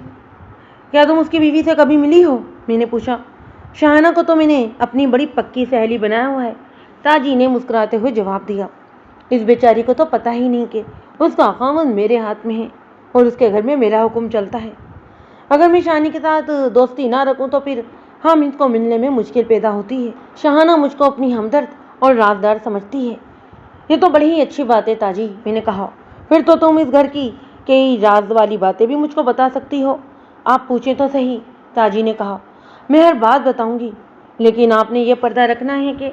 Speaker 1: کیا تم اس کی بیوی سے کبھی ملی ہو؟ میں نے پوچھا۔ شاہانہ کو تو میں نے اپنی بڑی پکی سہیلی بنایا ہوا ہے، تاجی نے مسکراتے ہوئے جواب دیا۔ اس بیچاری کو تو پتہ ہی نہیں کہ اس کا خاوند میرے ہاتھ میں ہے اور اس کے گھر میں میرا حکم چلتا ہے۔ اگر میں شاہانہ کے ساتھ دوستی نہ رکھوں تو پھر حامد کو ملنے میں مشکل پیدا ہوتی ہے۔ شاہانہ مجھ کو اپنی ہمدرد اور رازدار سمجھتی ہے۔ یہ تو بڑی ہی اچھی بات ہے تاجی، میں نے کہا، پھر تو تم اس گھر کی کئی راز والی باتیں بھی مجھ کو بتا سکتی ہو۔ آپ پوچھیں تو صحیح، تاجی نے کہا، میں ہر بات بتاؤں گی، لیکن آپ نے یہ پردہ رکھنا ہے کہ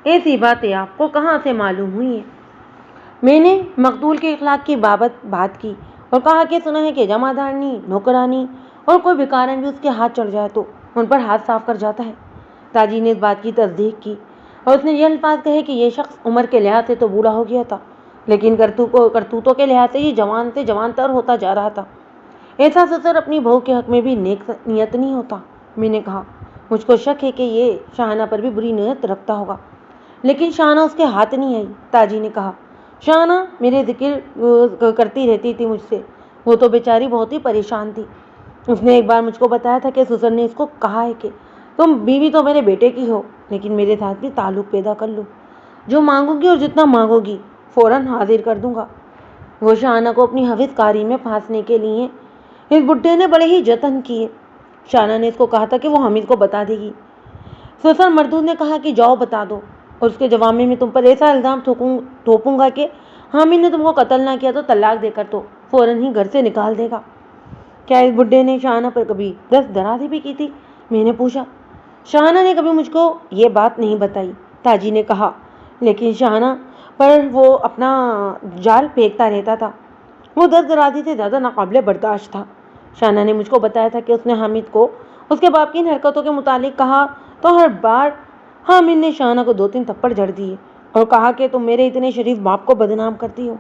Speaker 1: ایسی باتیں آپ کو کہاں سے معلوم ہوئی ہیں۔ میں نے مقتول کے اخلاق کی بابت بات کی اور کہا کہ سنا ہے کہ جمعدارنی، نوکرانی اور کوئی بھکارن بھی اس کے ہاتھ چڑھ جائے تو ان پر ہاتھ صاف کر جاتا ہے۔ تاجی نے اس بات کی تصدیق کی اور اس نے یہ الفاظ کہے کہ یہ شخص عمر کے لحاظ سے تو بوڑھا ہو گیا تھا، لیکن کرتوتوں کے لحاظ سے یہ جوان سے جوان تر ہوتا جا رہا تھا۔ ایسا سسر اپنی بہو کے حق میں بھی نیک نیت نہیں ہوتا۔ میں نے کہا، مجھ کو شک ہے کہ یہ شاہانہ پر بھی بری نیت رکھتا ہوگا، لیکن شاہانہ اس کے ہاتھ نہیں آئی۔ تاجی نے کہا، شاہانہ میرے ذکر کرتی رہتی تھی مجھ سے، وہ تو بیچاری بہت ہی پریشان تھی۔ اس نے ایک بار مجھ کو بتایا تھا کہ سسر نے اس کو کہا ہے کہ تم بیوی تو میرے بیٹے کی ہو، لیکن میرے ساتھ بھی تعلق پیدا کر لو، جو مانگو گی اور جتنا مانگو گی فوراً حاضر کر دوں گا۔ وہ شاہانہ کو اپنی حوث کاری میں پھانسنے کے لیے اس بڈھے نے بڑے ہی جتن کیے۔ شاہانہ نے اس کو کہا تھا کہ وہ حامد کو بتا دے گی۔ سسر مردود نے کہا کہ جاؤ بتا دو، اور اس کے جواب میں تم پر ایسا الزام تھوپوں گا کہ حامد نے تم کو قتل نہ کیا تو طلاق دے کر تو فوراً ہی گھر سے نکال دے گا۔ کیا اس بڈھے نے شاہانہ پر کبھی دست درازی بھی کی تھی؟ میں نے پوچھا۔ شاہانہ نے کبھی مجھ کو یہ بات نہیں بتائی، تاجی نے کہا، لیکن شاہانہ پر وہ اپنا جال پھینکتا رہتا تھا۔ وہ دست درازی سے زیادہ ناقابل برداشت تھا۔ شاہانہ نے مجھ کو بتایا تھا کہ اس نے حامد کو اس کے باپ کی ان حرکتوں کے متعلق کہا تو ہر بار حامد نے شاہانہ کو 2-3 تھپڑ جڑ دیے اور کہا کہ تم میرے اتنے شریف باپ کو بدنام کرتی ہو۔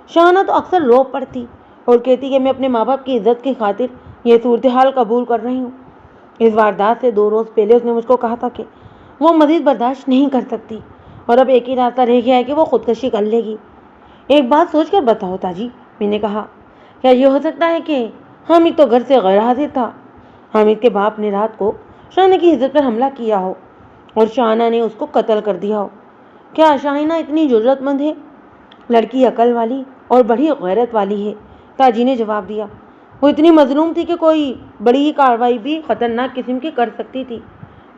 Speaker 1: شاہانہ تو اکثر رو پڑتی اور کہتی کہ میں اپنے ماں باپ کی عزت کی خاطر یہ صورتحال قبول کر رہی ہوں۔ اس واردات سے 2 روز پہلے اس نے مجھ کو کہا تھا کہ وہ مزید برداشت نہیں کر سکتی اور اب ایک ہی راستہ رہ گیا ہے کہ وہ خودکشی کر لے گی۔ ایک بات سوچ کر بتاؤ تاجی، میں نے کہا، کیا یہ ہو سکتا ہے کہ حامد تو گھر سے غیر حاضر تھا، حامد کے باپ نے رات کو شاہانہ کی عزت پر حملہ کیا ہو اور شاہانہ نے اس کو قتل کر دیا ہو؟ کیا شاہانہ اتنی جرأت مند ہے؟ لڑکی عقل والی اور بڑی غیرت والی ہے، تاجی نے جواب دیا۔ وہ اتنی مظلوم تھی کہ کوئی بڑی کارروائی بھی خطرناک قسم کی کر سکتی تھی۔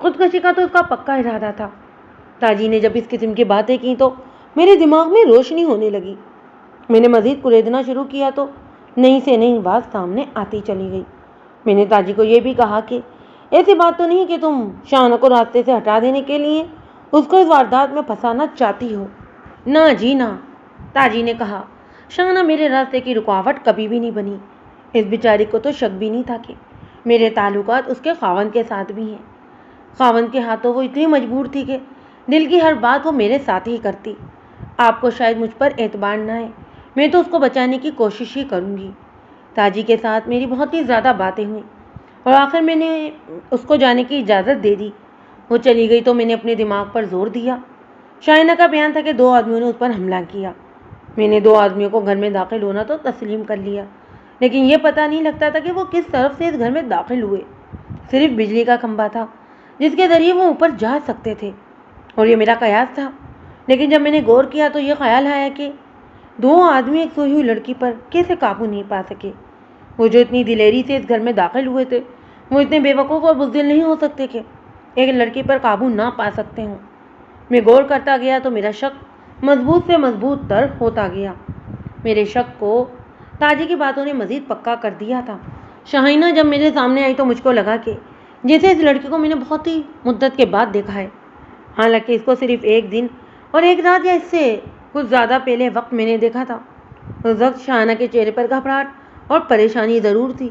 Speaker 1: خودکشی کا تو اس کا پکا ارادہ تھا۔ تاجی نے جب اس قسم کی باتیں کی تو میرے دماغ میں روشنی ہونے لگی۔ میں نے مزید کریدنا شروع کیا تو نئی سے نئی بات سامنے آتی چلی گئی۔ میں نے تاجی کو یہ بھی کہا کہ ایسی بات تو نہیں کہ تم شاہانہ کو راستے سے ہٹا دینے کے لیے اس کو اس واردات میں پھنسانا چاہتی ہو؟ نہ جی نہ، تاجی نے کہا، شاہانہ میرے راستے کی رکاوٹ کبھی بھی نہیں بنی۔ اس بیچاری کو تو شک بھی نہیں تھا کہ میرے تعلقات اس کے خاوند کے ساتھ بھی ہیں۔ خاوند کے ہاتھوں وہ اتنی مجبور تھی کہ دل کی ہر بات وہ میرے ساتھ ہی کرتی۔ آپ کو شاید مجھ پر اعتبار نہ ہے، میں تو اس کو بچانے کی کوشش ہی کروں گی۔ تاجی کے ساتھ میری بہت ہی زیادہ باتیں ہوئیں اور آخر میں نے اس کو جانے کی اجازت دے دی۔ وہ چلی گئی تو میں نے اپنے دماغ پر زور دیا۔ شاہانہ کا بیان تھا کہ 2 آدمیوں نے اس پر حملہ کیا۔ میں نے 2 آدمیوں کو گھر میں داخل ہونا تو تسلیم کر لیا، لیکن یہ پتہ نہیں لگتا تھا کہ وہ کس طرف سے اس گھر میں داخل ہوئے۔ صرف بجلی کا کھمبا تھا جس کے ذریعے وہ اوپر جا سکتے تھے، اور یہ میرا قیاس تھا، لیکن جب میں نے غور کیا تو یہ خیال آیا کہ 2 آدمی ایک سوئی ہوئی لڑکی پر کیسے قابو نہیں پا سکے۔ وہ جو اتنی دلیری سے اس گھر میں داخل ہوئے تھے، وہ اتنے بے وقوف اور بزدل نہیں ہو سکتے کہ ایک لڑکی پر قابو نہ پا سکتے ہوں۔ میں غور کرتا گیا تو میرا شک مضبوط سے مضبوط تر ہوتا گیا۔ میرے شک کو تاجی کی باتوں نے مزید پکا کر دیا تھا۔ شاہینہ جب میرے سامنے آئی تو مجھ کو لگا کہ جیسے اس لڑکی کو میں نے بہت ہی مدت کے بعد دیکھا ہے، حالانکہ اس کو صرف 1 دن اور 1 رات یا اس سے کچھ زیادہ پہلے وقت میں نے دیکھا تھا۔ اس وقت شاہانہ کے چہرے پر گھبراہٹ اور پریشانی ضرور تھی،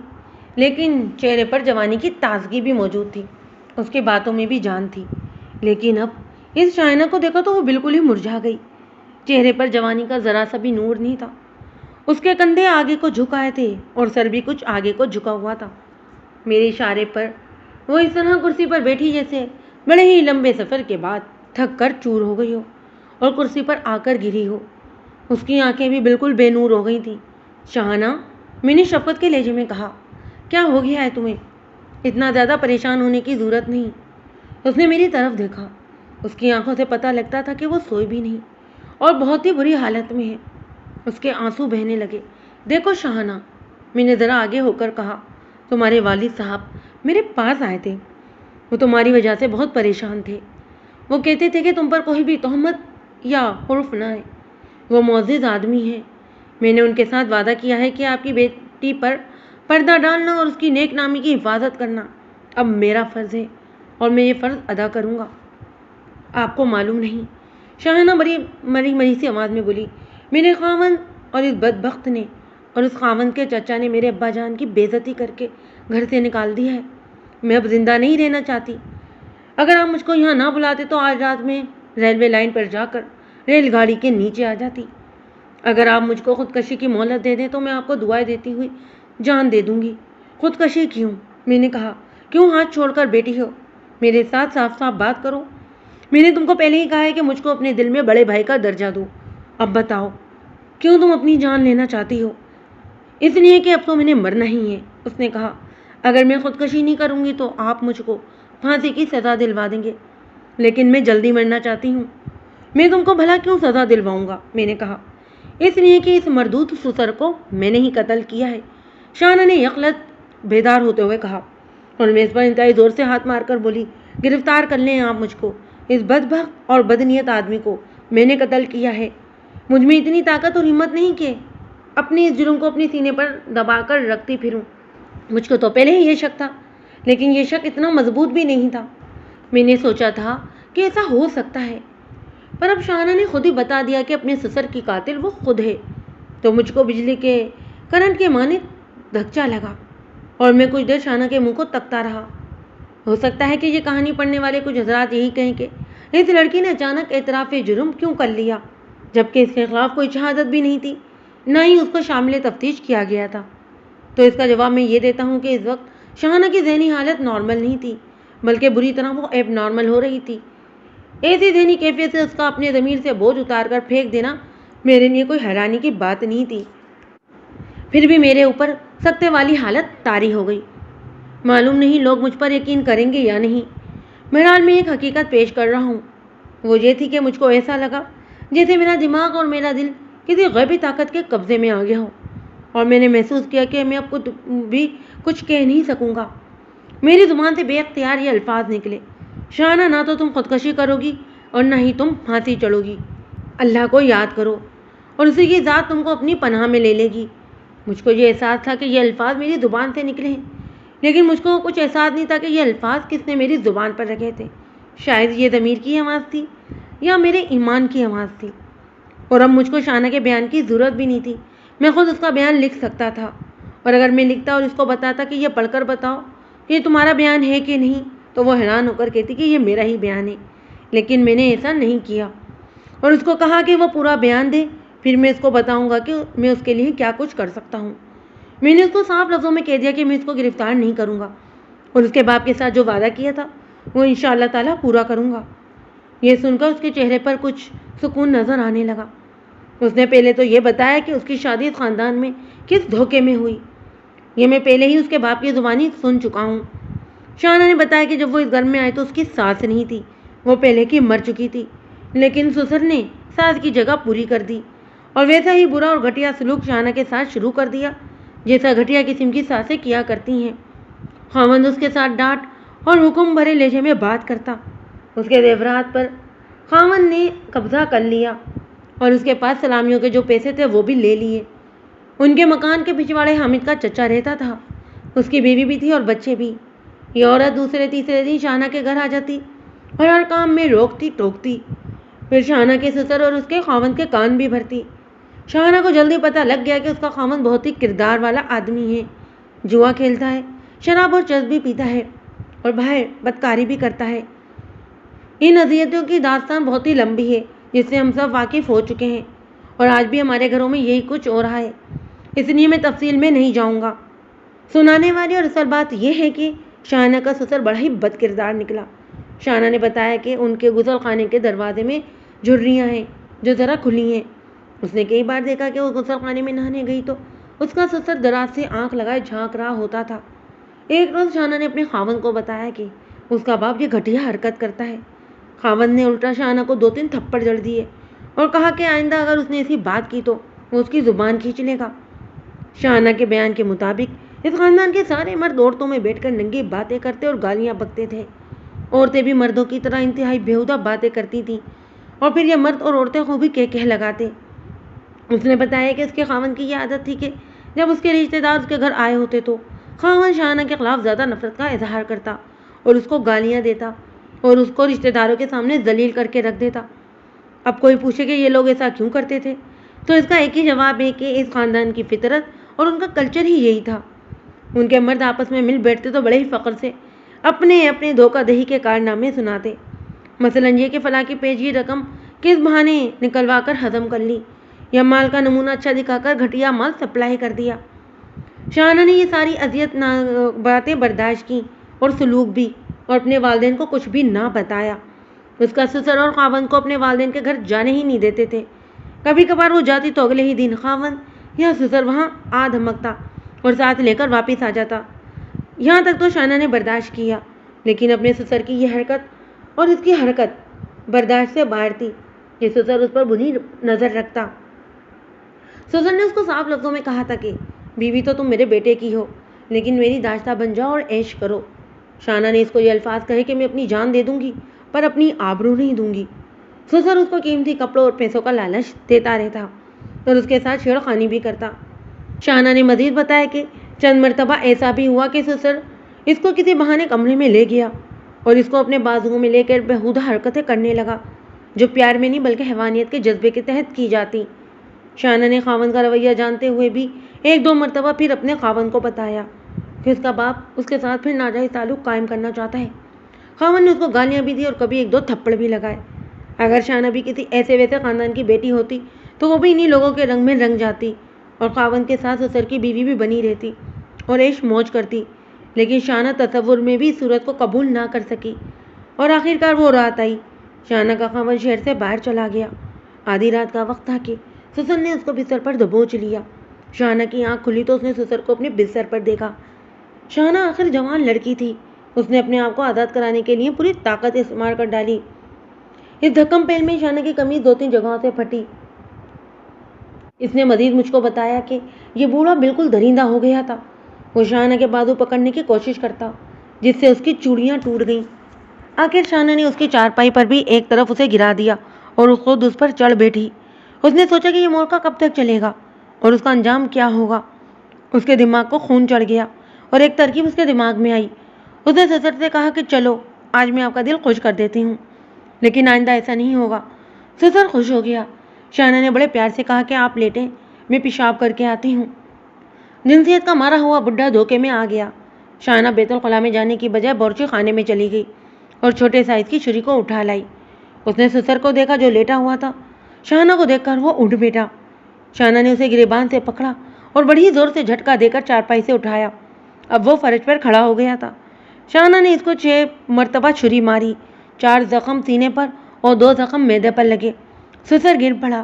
Speaker 1: لیکن چہرے پر جوانی کی تازگی بھی موجود تھی، اس کی باتوں میں بھی جان تھی۔ لیکن اب اس شاہینہ کو دیکھا تو وہ بالکل ہی مرجھا گئی۔ چہرے پر جوانی کا ذرا سا بھی نور نہیں تھا۔ اس کے کندھے آگے کو جھک آئے تھے اور سر بھی کچھ آگے کو جھکا ہوا تھا۔ میرے اشارے پر وہ اس طرح کرسی پر بیٹھی جیسے بڑے ہی لمبے سفر کے بعد تھک کر چور ہو گئی ہو اور کرسی پر آ کر گری ہو۔ اس کی آنکھیں بھی بالکل بے نور ہو گئی تھیں۔ شاہانہ، میں نے شفقت کے لہجے میں کہا، کیا ہو گیا ہے تمہیں؟ اتنا زیادہ پریشان ہونے کی ضرورت نہیں۔ اس نے میری طرف دیکھا۔ اس کی آنکھوں سے پتہ لگتا تھا کہ وہ سوئی بھی نہیں اور بہت ہی بری حالت میں ہے۔ اس کے آنسو بہنے لگے۔ دیکھو شاہانہ، میں نے ذرا آگے ہو کر کہا، تمہارے والد صاحب میرے پاس آئے تھے۔ وہ تمہاری وجہ سے بہت پریشان تھے وہ کہتے تھے کہ تم پر کوئی بھی تہمت یا حرف نہ آئے۔ وہ معزز آدمی ہیں۔ میں نے ان کے ساتھ وعدہ کیا ہے کہ آپ کی بیٹی پر پردہ ڈالنا اور اس کی نیک نامی کی حفاظت کرنا اب میرا فرض ہے اور میں یہ فرض ادا کروں گا۔ آپ کو معلوم نہیں، شاہانہ بڑی مری مری سی آواز میں بولی، میرے خاوند اور اس بدبخت نے اور اس خاوند کے چچا نے میرے ابا جان کی بے عزتی کر کے گھر سے نکال دیا ہے۔ میں اب زندہ نہیں رہنا چاہتی۔ اگر آپ مجھ کو یہاں نہ بلاتے تو آج رات میں ریلوے لائن پر جا کر ریل گاڑی کے نیچے آ جاتی۔ اگر آپ مجھ کو خودکشی کی مہلت دے دیں تو میں آپ کو دعائیں دیتی ہوئی جان دے دوں گی۔ خودکشی کیوں؟ میں نے کہا، کیوں ہاتھ چھوڑ کر بیٹھی ہو؟ میرے ساتھ صاف صاف بات کرو۔ میں نے تم کو پہلے ہی کہا ہے کہ مجھ کو اپنے دل میں بڑے بھائی کا درجہ دو۔ اب بتاؤ کیوں تم اپنی جان لینا چاہتی ہو؟ اس لیے کہ اب تو میں نے مرنا ہی ہے، اس نے کہا۔ اگر میں خودکشی نہیں کروں گی تو آپ مجھ کو پھانسی کی سزا دلوا دیں گے، لیکن میں جلدی مرنا چاہتی ہوں۔ میں تم کو بھلا کیوں سزا دلواؤں گا؟ میں نے کہا، اس لیے کہ اس مردود سسر کو میں نے ہی قتل کیا ہے، شاہانہ نے یکلت بیدار ہوتے ہوئے کہا، اور میں اس پر انتہائی زور سے ہاتھ مار کر بولی، گرفتار کر لیں آپ مجھ کو، اس بدبخت اور بدنیت آدمی کو میں نے قتل کیا ہے۔ مجھ میں اتنی طاقت اور ہمت نہیں کہ اپنے اس جرم کو اپنے سینے پر دبا کر رکھتی پھروں۔ مجھ کو تو پہلے ہی یہ شک تھا، لیکن یہ شک اتنا مضبوط بھی نہیں تھا۔ میں نے سوچا تھا کہ ایسا ہو سکتا ہے، پر اب شاہانہ نے خود ہی بتا دیا کہ اپنے سسر کی قاتل وہ خود ہے، تو مجھ کو بجلی کے کرنٹ کے مانند دھچکا لگا اور میں کچھ دیر شاہانہ کے منہ کو تکتا رہا۔ ہو سکتا ہے کہ یہ کہانی پڑھنے والے کچھ حضرات یہی کہیں کہ اس لڑکی نے اچانک اعتراف جرم کیوں کر لیا، جبکہ اس کے خلاف کوئی شہادت بھی نہیں تھی، نہ ہی اس کو شامل تفتیش کیا گیا تھا۔ تو اس کا جواب میں یہ دیتا ہوں کہ اس وقت شاہانہ کی ذہنی حالت نارمل نہیں تھی، بلکہ بری طرح وہ ایب نارمل ہو رہی تھی۔ ایسی ذہنی کیفیت سے اس کا اپنے ضمیر سے بوجھ اتار کر پھینک دینا میرے لیے کوئی حیرانی کی بات نہیں تھی۔ پھر بھی میرے اوپر سکتے والی حالت طاری ہو گئی۔ معلوم نہیں لوگ مجھ پر یقین کریں گے یا نہیں، بہرحال میں ایک حقیقت پیش کر رہا ہوں۔ وہ یہ تھی کہ مجھ کو ایسا لگا جیسے میرا دماغ اور میرا دل کسی غیبی طاقت کے قبضے میں آ گیا ہو، اور میں نے محسوس کیا کہ میں اب بھی کچھ کہہ نہیں سکوں گا۔ میری زبان سے بے اختیار یہ الفاظ نکلے، شاہانہ نہ تو تم خودکشی کرو گی اور نہ ہی تم پھانسی چڑھو گی۔ اللہ کو یاد کرو اور اسی کی ذات تم کو اپنی پناہ میں لے لے گی۔ مجھ کو یہ احساس تھا کہ یہ الفاظ میری زبان سے نکلے ہیں، لیکن مجھ کو کچھ احساس نہیں تھا کہ یہ الفاظ کس نے میری زبان پر رکھے تھے۔ شاید یہ ضمیر کی آواز تھی یا میرے ایمان کی آواز تھی، اور اب مجھ کو شاہانہ کے بیان کی ضرورت بھی نہیں تھی۔ میں خود اس کا بیان لکھ سکتا تھا، اور اگر میں لکھتا اور اس کو بتاتا کہ یہ پڑھ کر بتاؤ کہ یہ تمہارا بیان ہے کہ نہیں، تو وہ حیران ہو کر کہتی کہ یہ میرا ہی بیان ہے۔ لیکن میں نے ایسا نہیں کیا اور اس کو کہا کہ وہ پورا بیان دے، پھر میں اس کو بتاؤں گا کہ میں اس کے لیے کیا کچھ کر سکتا ہوں۔ میں نے اس کو صاف لفظوں میں کہہ دیا کہ میں اس کو گرفتار نہیں کروں گا، اور اس کے باپ کے ساتھ جو وعدہ کیا تھا وہ انشاءاللہ تعالیٰ پورا کروں گا۔ یہ سن کر اس کے چہرے پر کچھ سکون نظر آنے لگا۔ اس نے پہلے تو یہ بتایا کہ اس کی شادی اس خاندان میں کس دھوکے میں ہوئی، یہ میں پہلے ہی اس کے باپ کی زبانی سن چکا ہوں۔ شاہانہ نے بتایا کہ جب وہ اس گھر میں آئے تو اس کی ساس نہیں تھی، وہ پہلے کی مر چکی تھی، لیکن سسر نے ساس کی جگہ پوری کر دی اور ویسا ہی برا اور گھٹیا سلوک شاہانہ کے ساتھ شروع کر دیا جیسا گھٹیا قسم کی ساسیں کیا کرتی ہیں۔ خاوند اس کے ساتھ ڈانٹ اور حکم بھرے لہجے میں بات کرتا۔ اس کے زیورات پر خاوند نے قبضہ کر لیا اور اس کے پاس سلامیوں کے جو پیسے تھے وہ بھی لے لیے۔ ان کے مکان کے پچھواڑے حامد کا چچا رہتا تھا، اس کی بیوی بھی تھی اور بچے بھی۔ یہ عورت دوسرے تیسرے دن شاہانہ کے گھر آ جاتی اور ہر کام میں روکتی ٹوکتی، پھر شاہانہ کے سسر اور اس کے خاوند کے کان بھی بھرتی۔ شاہانہ کو جلدی پتہ لگ گیا کہ اس کا خاوند بہت ہی کردار والا آدمی ہے، جوا کھیلتا ہے، شراب اور چرس بھی پیتا ہے اور باہر بدکاری بھی کرتا ہے۔ ان اذیتوں کی داستان بہت ہی لمبی ہے جس سے ہم سب واقف ہو چکے ہیں، اور آج بھی ہمارے گھروں میں یہی کچھ ہو رہا ہے، اس لیے میں تفصیل میں نہیں جاؤں گا۔ سنانے والی اور اصل بات یہ ہے کہ شاہانہ کا سسر بڑا ہی بد کردار نکلا۔ شاہانہ نے بتایا کہ ان کے غسل خانے کے دروازے میں جھریاں ہیں جو ذرا کھلی ہیں۔ اس نے کئی بار دیکھا کہ وہ غسل خانے میں نہانے گئی تو اس کا سسر دراز سے آنکھ لگائے جھانک رہا ہوتا تھا۔ ایک روز شاہانہ نے اپنے خاوند کو بتایا کہ اس کا باپ یہ گھٹیا حرکت کرتا ہے۔ خاوند نے الٹا شاہانہ کو 2-3 تھپڑ جڑ دیے اور کہا کہ آئندہ اگر اس نے ایسی بات کی تو وہ اس کی زبان کھینچ لے گا۔ شاہانہ کے بیان کے مطابق اس خاندان کے سارے مرد عورتوں میں بیٹھ کر ننگی باتیں کرتے اور گالیاں بکتے تھے۔ عورتیں بھی مردوں کی طرح انتہائی بیہودہ باتیں کرتی تھیں اور پھر یہ مرد اور عورتیں کو بھی کہہ لگاتے۔ اس نے بتایا کہ اس کے خاوند کی یہ عادت تھی کہ جب اس کے رشتے دار اس کے گھر آئے ہوتے تو خاوند شاہانہ کے خلاف زیادہ نفرت کا اظہار کرتا اور اس کو گالیاں دیتا اور اس کو رشتے داروں کے سامنے ذلیل کر کے رکھ دیتا۔ اب کوئی پوچھے کہ یہ لوگ ایسا کیوں کرتے تھے تو اس کا ایک ہی جواب ہے کہ اس خاندان کی فطرت اور ان کا کلچر ہی یہی تھا۔ ان کے مرد آپس میں مل بیٹھتے تو بڑے ہی فخر سے اپنے اپنے دھوکہ دہی کے کارنامے سناتے، مثلاً یہ کہ فلاں کی پیشگی رقم کس بہانے نکلوا کر ہضم کر لی یا مال کا نمونہ اچھا دکھا کر گھٹیا مال سپلائی کر دیا۔ شاہانہ نے یہ ساری اذیت باتیں برداشت کی اور سلوک بھی، اور اپنے والدین کو کچھ بھی نہ بتایا۔ اس کا سسر اور خاوند کو اپنے والدین کے گھر جانے ہی نہیں دیتے تھے۔ کبھی کبھار وہ جاتی تو اگلے ہی دن خاوند یا سسر وہاں آ دھمکتا اور ساتھ لے کر واپس آ جاتا۔ یہاں تک تو شاہانہ نے برداشت کیا، لیکن اپنے سسر کی یہ حرکت اور اس کی حرکت برداشت سے باہر تھی کہ سسر اس پر بری نظر رکھتا۔ سسر نے اس کو صاف لفظوں میں کہا تھا کہ بیوی تو تم میرے بیٹے کی ہو، لیکن میری داشتہ بن جاؤ اور عیش کرو۔ شاہانہ نے اس کو یہ الفاظ کہے کہ میں اپنی جان دے دوں گی پر اپنی آبرو نہیں دوں گی۔ سسر اس کو قیمتی کپڑوں اور پیسوں کا لالچ دیتا رہتا اور اس کے ساتھ چھیڑخانی بھی کرتا۔ شاہانہ نے مزید بتایا کہ چند مرتبہ ایسا بھی ہوا کہ سسر اس کو کسی بہانے کمرے میں لے گیا اور اس کو اپنے بازوؤں میں لے کر بیہودہ حرکتیں کرنے لگا جو پیار میں نہیں بلکہ حیوانیت کے جذبے کے تحت کی جاتی۔ شاہانہ نے خاوند کا رویہ جانتے ہوئے بھی ایک دو مرتبہ پھر اپنے خاوند کو بتایا کہ اس کا باپ اس کے ساتھ پھر ناجائز تعلق قائم کرنا چاہتا ہے۔ خاوند نے اس کو گالیاں بھی دی اور کبھی ایک دو تھپڑ بھی لگائے۔ اگر شاہانہ بھی کسی ایسے ویسے خاندان کی بیٹی ہوتی تو وہ بھی انہی لوگوں کے رنگ میں رنگ جاتی اور خاوند کے ساتھ سسر کی بیوی بھی بنی رہتی اور عیش موج کرتی، لیکن شاہانہ تصور میں بھی صورت کو قبول نہ کر سکی اور آخرکار وہ رات آئی۔ شاہانہ کا خاوند شہر سے باہر چلا گیا۔ آدھی رات کا وقت تھا کہ سسر نے اس کو بستر پر دبوچ لیا۔ شاہانہ کی آنکھ کھلی تو اس نے سسر کو اپنے بستر پر دیکھا۔ شاہانہ آخر جوان لڑکی تھی، اس نے اپنے آپ کو آزاد کرانے کے لیے پوری طاقت استعمال کر ڈالی۔ اس دھکم پہل میں شاہانہ کی قمیض دو تین جگہوں سے پھٹی۔ اس نے مزید مجھ کو بتایا کہ یہ بوڑھا بالکل درندہ ہو گیا تھا۔ وہ شاہانہ کے بازو پکڑنے کی کوشش کرتا جس سے اس کی چوڑیاں ٹوٹ گئیں۔ آخر شاہانہ نے اس کی چارپائی پر بھی ایک طرف اسے گرا دیا اور خود اس پر چڑھ بیٹھی۔ اس نے سوچا کہ یہ مورکا کب تک چلے گا اور اس کا انجام کیا ہوگا۔ اس کے دماغ کو خون چڑھ گیا اور ایک ترکیب اس کے دماغ میں آئی۔ اس نے سسر سے کہا کہ چلو آج میں آپ کا دل خوش کر دیتی ہوں، لیکن آئندہ ایسا نہیں ہوگا۔ سسر خوش ہو گیا۔ شاہانہ نے بڑے پیار سے کہا کہ آپ لیٹیں، میں پیشاب کر کے آتی ہوں۔ جنسیت کا مارا ہوا بڈھا دھوکے میں آ گیا۔ شاہانہ بیت الخلاء میں جانے کی بجائے باورچی خانے میں چلی گئی اور چھوٹے سائز کی چھری کو اٹھا لائی۔ اس نے سسر کو دیکھا جو لیٹا ہوا تھا۔ شاہانہ کو دیکھ کر وہ اٹھ بیٹھا۔ شاہانہ نے اسے گریبان سے پکڑا اور بڑی زور سے جھٹکا دے کر چارپائی سے اٹھایا۔ اب وہ فرش پر کھڑا ہو گیا تھا۔ شاہانہ نے اس کو 6 مرتبہ چھری ماری، 4 زخم سینے پر اور 2 زخم معدے پر لگے۔ سسر گر پڑا۔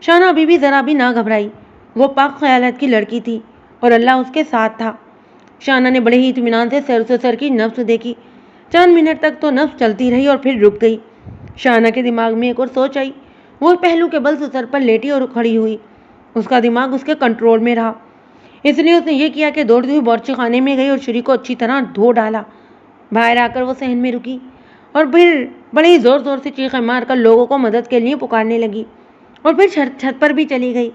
Speaker 1: شاہانہ ابھی بھی ذرا بھی نہ گھبرائی، وہ پاک خیالات کی لڑکی تھی اور اللہ اس کے ساتھ تھا۔ شاہانہ نے بڑے ہی اطمینان سے سسر کی نبض دیکھی۔ چند منٹ تک تو نبض چلتی رہی اور پھر رک گئی۔ شاہانہ کے دماغ میں ایک اور سوچ آئی۔ وہ پہلو کے بل سسر پر لیٹی اور کھڑی ہوئی۔ اس کا دماغ اس کے کنٹرول میں رہا، اس لیے اس نے یہ کیا کہ دوڑتی ہوئی باورچی خانے میں گئی اور چھری کو اچھی طرح دھو ڈالا۔ باہر آ کر وہ صحن میں رکی اور پھر بڑے ہی زور زور سے چیخیں مار کر لوگوں کو مدد کے لیے پکارنے لگی اور پھر چھت پر بھی چلی گئی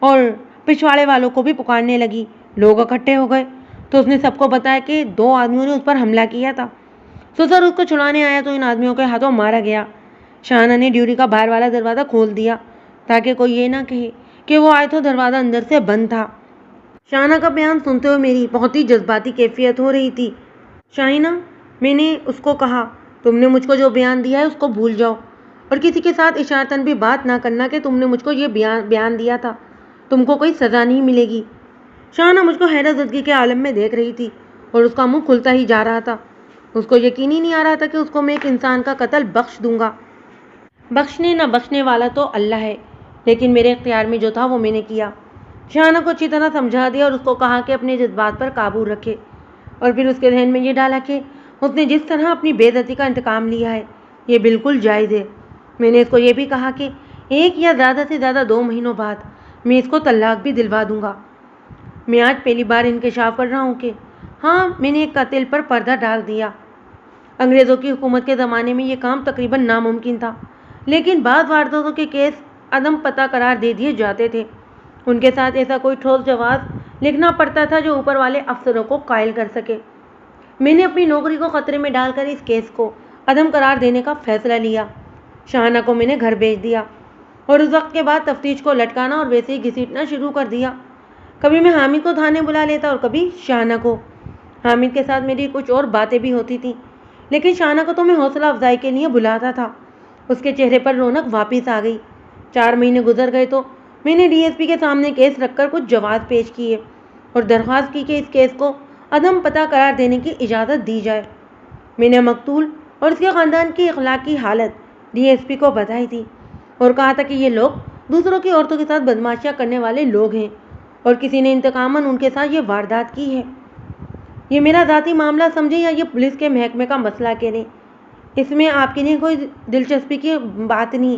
Speaker 1: اور پچھواڑے والوں کو بھی پکارنے لگی۔ لوگ اکٹھے ہو گئے تو اس نے سب کو بتایا کہ 2 آدمیوں نے اس پر حملہ کیا تھا۔ سسر اس کو چھڑانے آیا تو ان آدمیوں کے ہاتھوں مارا گیا۔ شاہانہ نے ڈیوری کا باہر والا دروازہ کھول دیا تاکہ کوئی یہ نہ کہے کہ وہ آئے تو دروازہ اندر سے بند تھا۔ شاہانہ کا بیان سنتے ہوئے میری بہت ہی جذباتی کیفیت ہو رہی تھی۔ شاہینہ، میں نے اس کو کہا تم نے مجھ کو جو بیان دیا ہے اس کو بھول جاؤ اور کسی کے ساتھ اشارتاً بھی بات نہ کرنا کہ تم نے مجھ کو یہ بیان دیا تھا، تم کو کوئی سزا نہیں ملے گی۔ شاہانہ مجھ کو حیرت زدگی کے عالم میں دیکھ رہی تھی اور اس کا منہ کھلتا ہی جا رہا تھا۔ اس کو یقین ہی نہیں آ رہا تھا کہ اس کو میں ایک انسان کا قتل بخش دوں گا۔ بخشنے نہ بخشنے والا تو اللہ ہے، لیکن میرے اختیار میں جو تھا وہ میں نے کیا۔ شاہانہ کو اچھی طرح سمجھا دیا اور اس کو کہا کہ اپنے جذبات پر قابو رکھے، اور پھر اس کے ذہن میں یہ ڈالا کہ اس نے جس طرح اپنی بے عزتی کا انتقام لیا ہے یہ بالکل جائز ہے۔ میں نے اس کو یہ بھی کہا کہ 1 یا زیادہ سے زیادہ 2 مہینوں بعد میں اس کو طلاق بھی دلوا دوں گا۔ میں آج پہلی بار انکشاف کر رہا ہوں کہ ہاں، میں نے ایک قاتل پر پردہ ڈال دیا۔ انگریزوں کی حکومت کے زمانے میں یہ کام تقریباً ناممکن تھا، لیکن بعض وارداتوں کے کیس عدم پتہ قرار دے دیے جاتے تھے۔ ان کے ساتھ ایسا کوئی ٹھوس جواز لکھنا پڑتا تھا جو اوپر والے افسروں کو قائل کر سکے۔ میں نے اپنی نوکری کو خطرے میں ڈال کر اس کیس کو عدم قرار دینے کا فیصلہ لیا۔ شاہانہ کو میں نے گھر بھیج دیا اور اس وقت کے بعد تفتیش کو لٹکانا اور ویسے ہی گھسیٹنا شروع کر دیا۔ کبھی میں حامد کو تھانے بلا لیتا اور کبھی شاہانہ کو۔ حامد کے ساتھ میری کچھ اور باتیں بھی ہوتی تھیں، لیکن شاہانہ کو تو میں حوصلہ افزائی کے لیے بلاتا تھا۔ اس کے چہرے پر رونق واپس آ گئی۔ 4 مہینے گزر گئے تو میں نے ڈی ایس پی کے سامنے کیس رکھ کر کچھ جواز پیش کیے اور درخواست کی کہ اس کیس کو عدم پتہ قرار دینے کی اجازت دی جائے۔ میں نے مقتول اور اس کے خاندان کی اخلاقی حالت ڈی ایس پی کو بتائی تھی اور کہا تھا کہ یہ لوگ دوسروں کی عورتوں کے ساتھ بدماشیاں کرنے والے لوگ ہیں اور کسی نے انتقاماً ان کے ساتھ یہ واردات کی ہے۔ یہ میرا ذاتی معاملہ سمجھیں یا یہ پولیس کے محکمے کا مسئلہ کہہ اس میں آپ کے لیے کوئی دلچسپی کی بات نہیں۔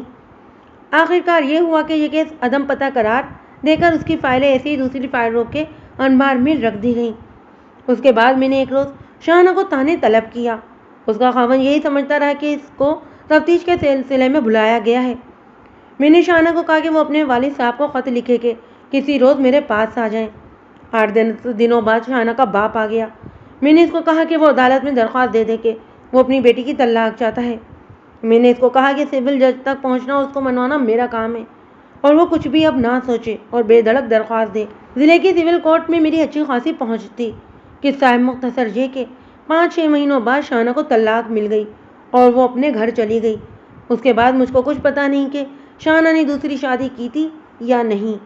Speaker 1: آخرکار یہ ہوا کہ یہ کیس عدم پتہ قرار دے کر اس کی فائلیں ایسی ہی دوسری فائلوں کے انبار میں رکھ دی گئیں۔ اس کے بعد میں نے ایک روز شاہانہ کو تانے طلب کیا۔ اس کا خاوند یہی سمجھتا رہا کہ اس کو تفتیش کے سلسلے میں بلایا گیا ہے۔ میں نے شاہانہ کو کہا کہ وہ اپنے والد صاحب کو خط لکھے کہ کسی روز میرے پاس آ جائیں۔ 8 دنوں بعد شاہانہ کا باپ آ گیا۔ میں نے اس کو کہا کہ وہ عدالت میں درخواست دے دے کہ وہ اپنی بیٹی کی طلاق چاہتا ہے۔ میں نے اس کو کہا کہ سول جج تک پہنچنا اور اس کو منوانا میرا کام ہے اور وہ کچھ بھی اب نہ سوچے اور بے دھڑک درخواست دے۔ ضلع کی سول کورٹ میں میری اچھی خاصی پہنچ تھی۔ قصہ مختصر یہ کہ 5-6 مہینوں بعد شاہانہ کو طلاق مل گئی اور وہ اپنے گھر چلی گئی۔ اس کے بعد مجھ کو کچھ پتہ نہیں کہ شاہانہ نے دوسری شادی کی تھی یا نہیں۔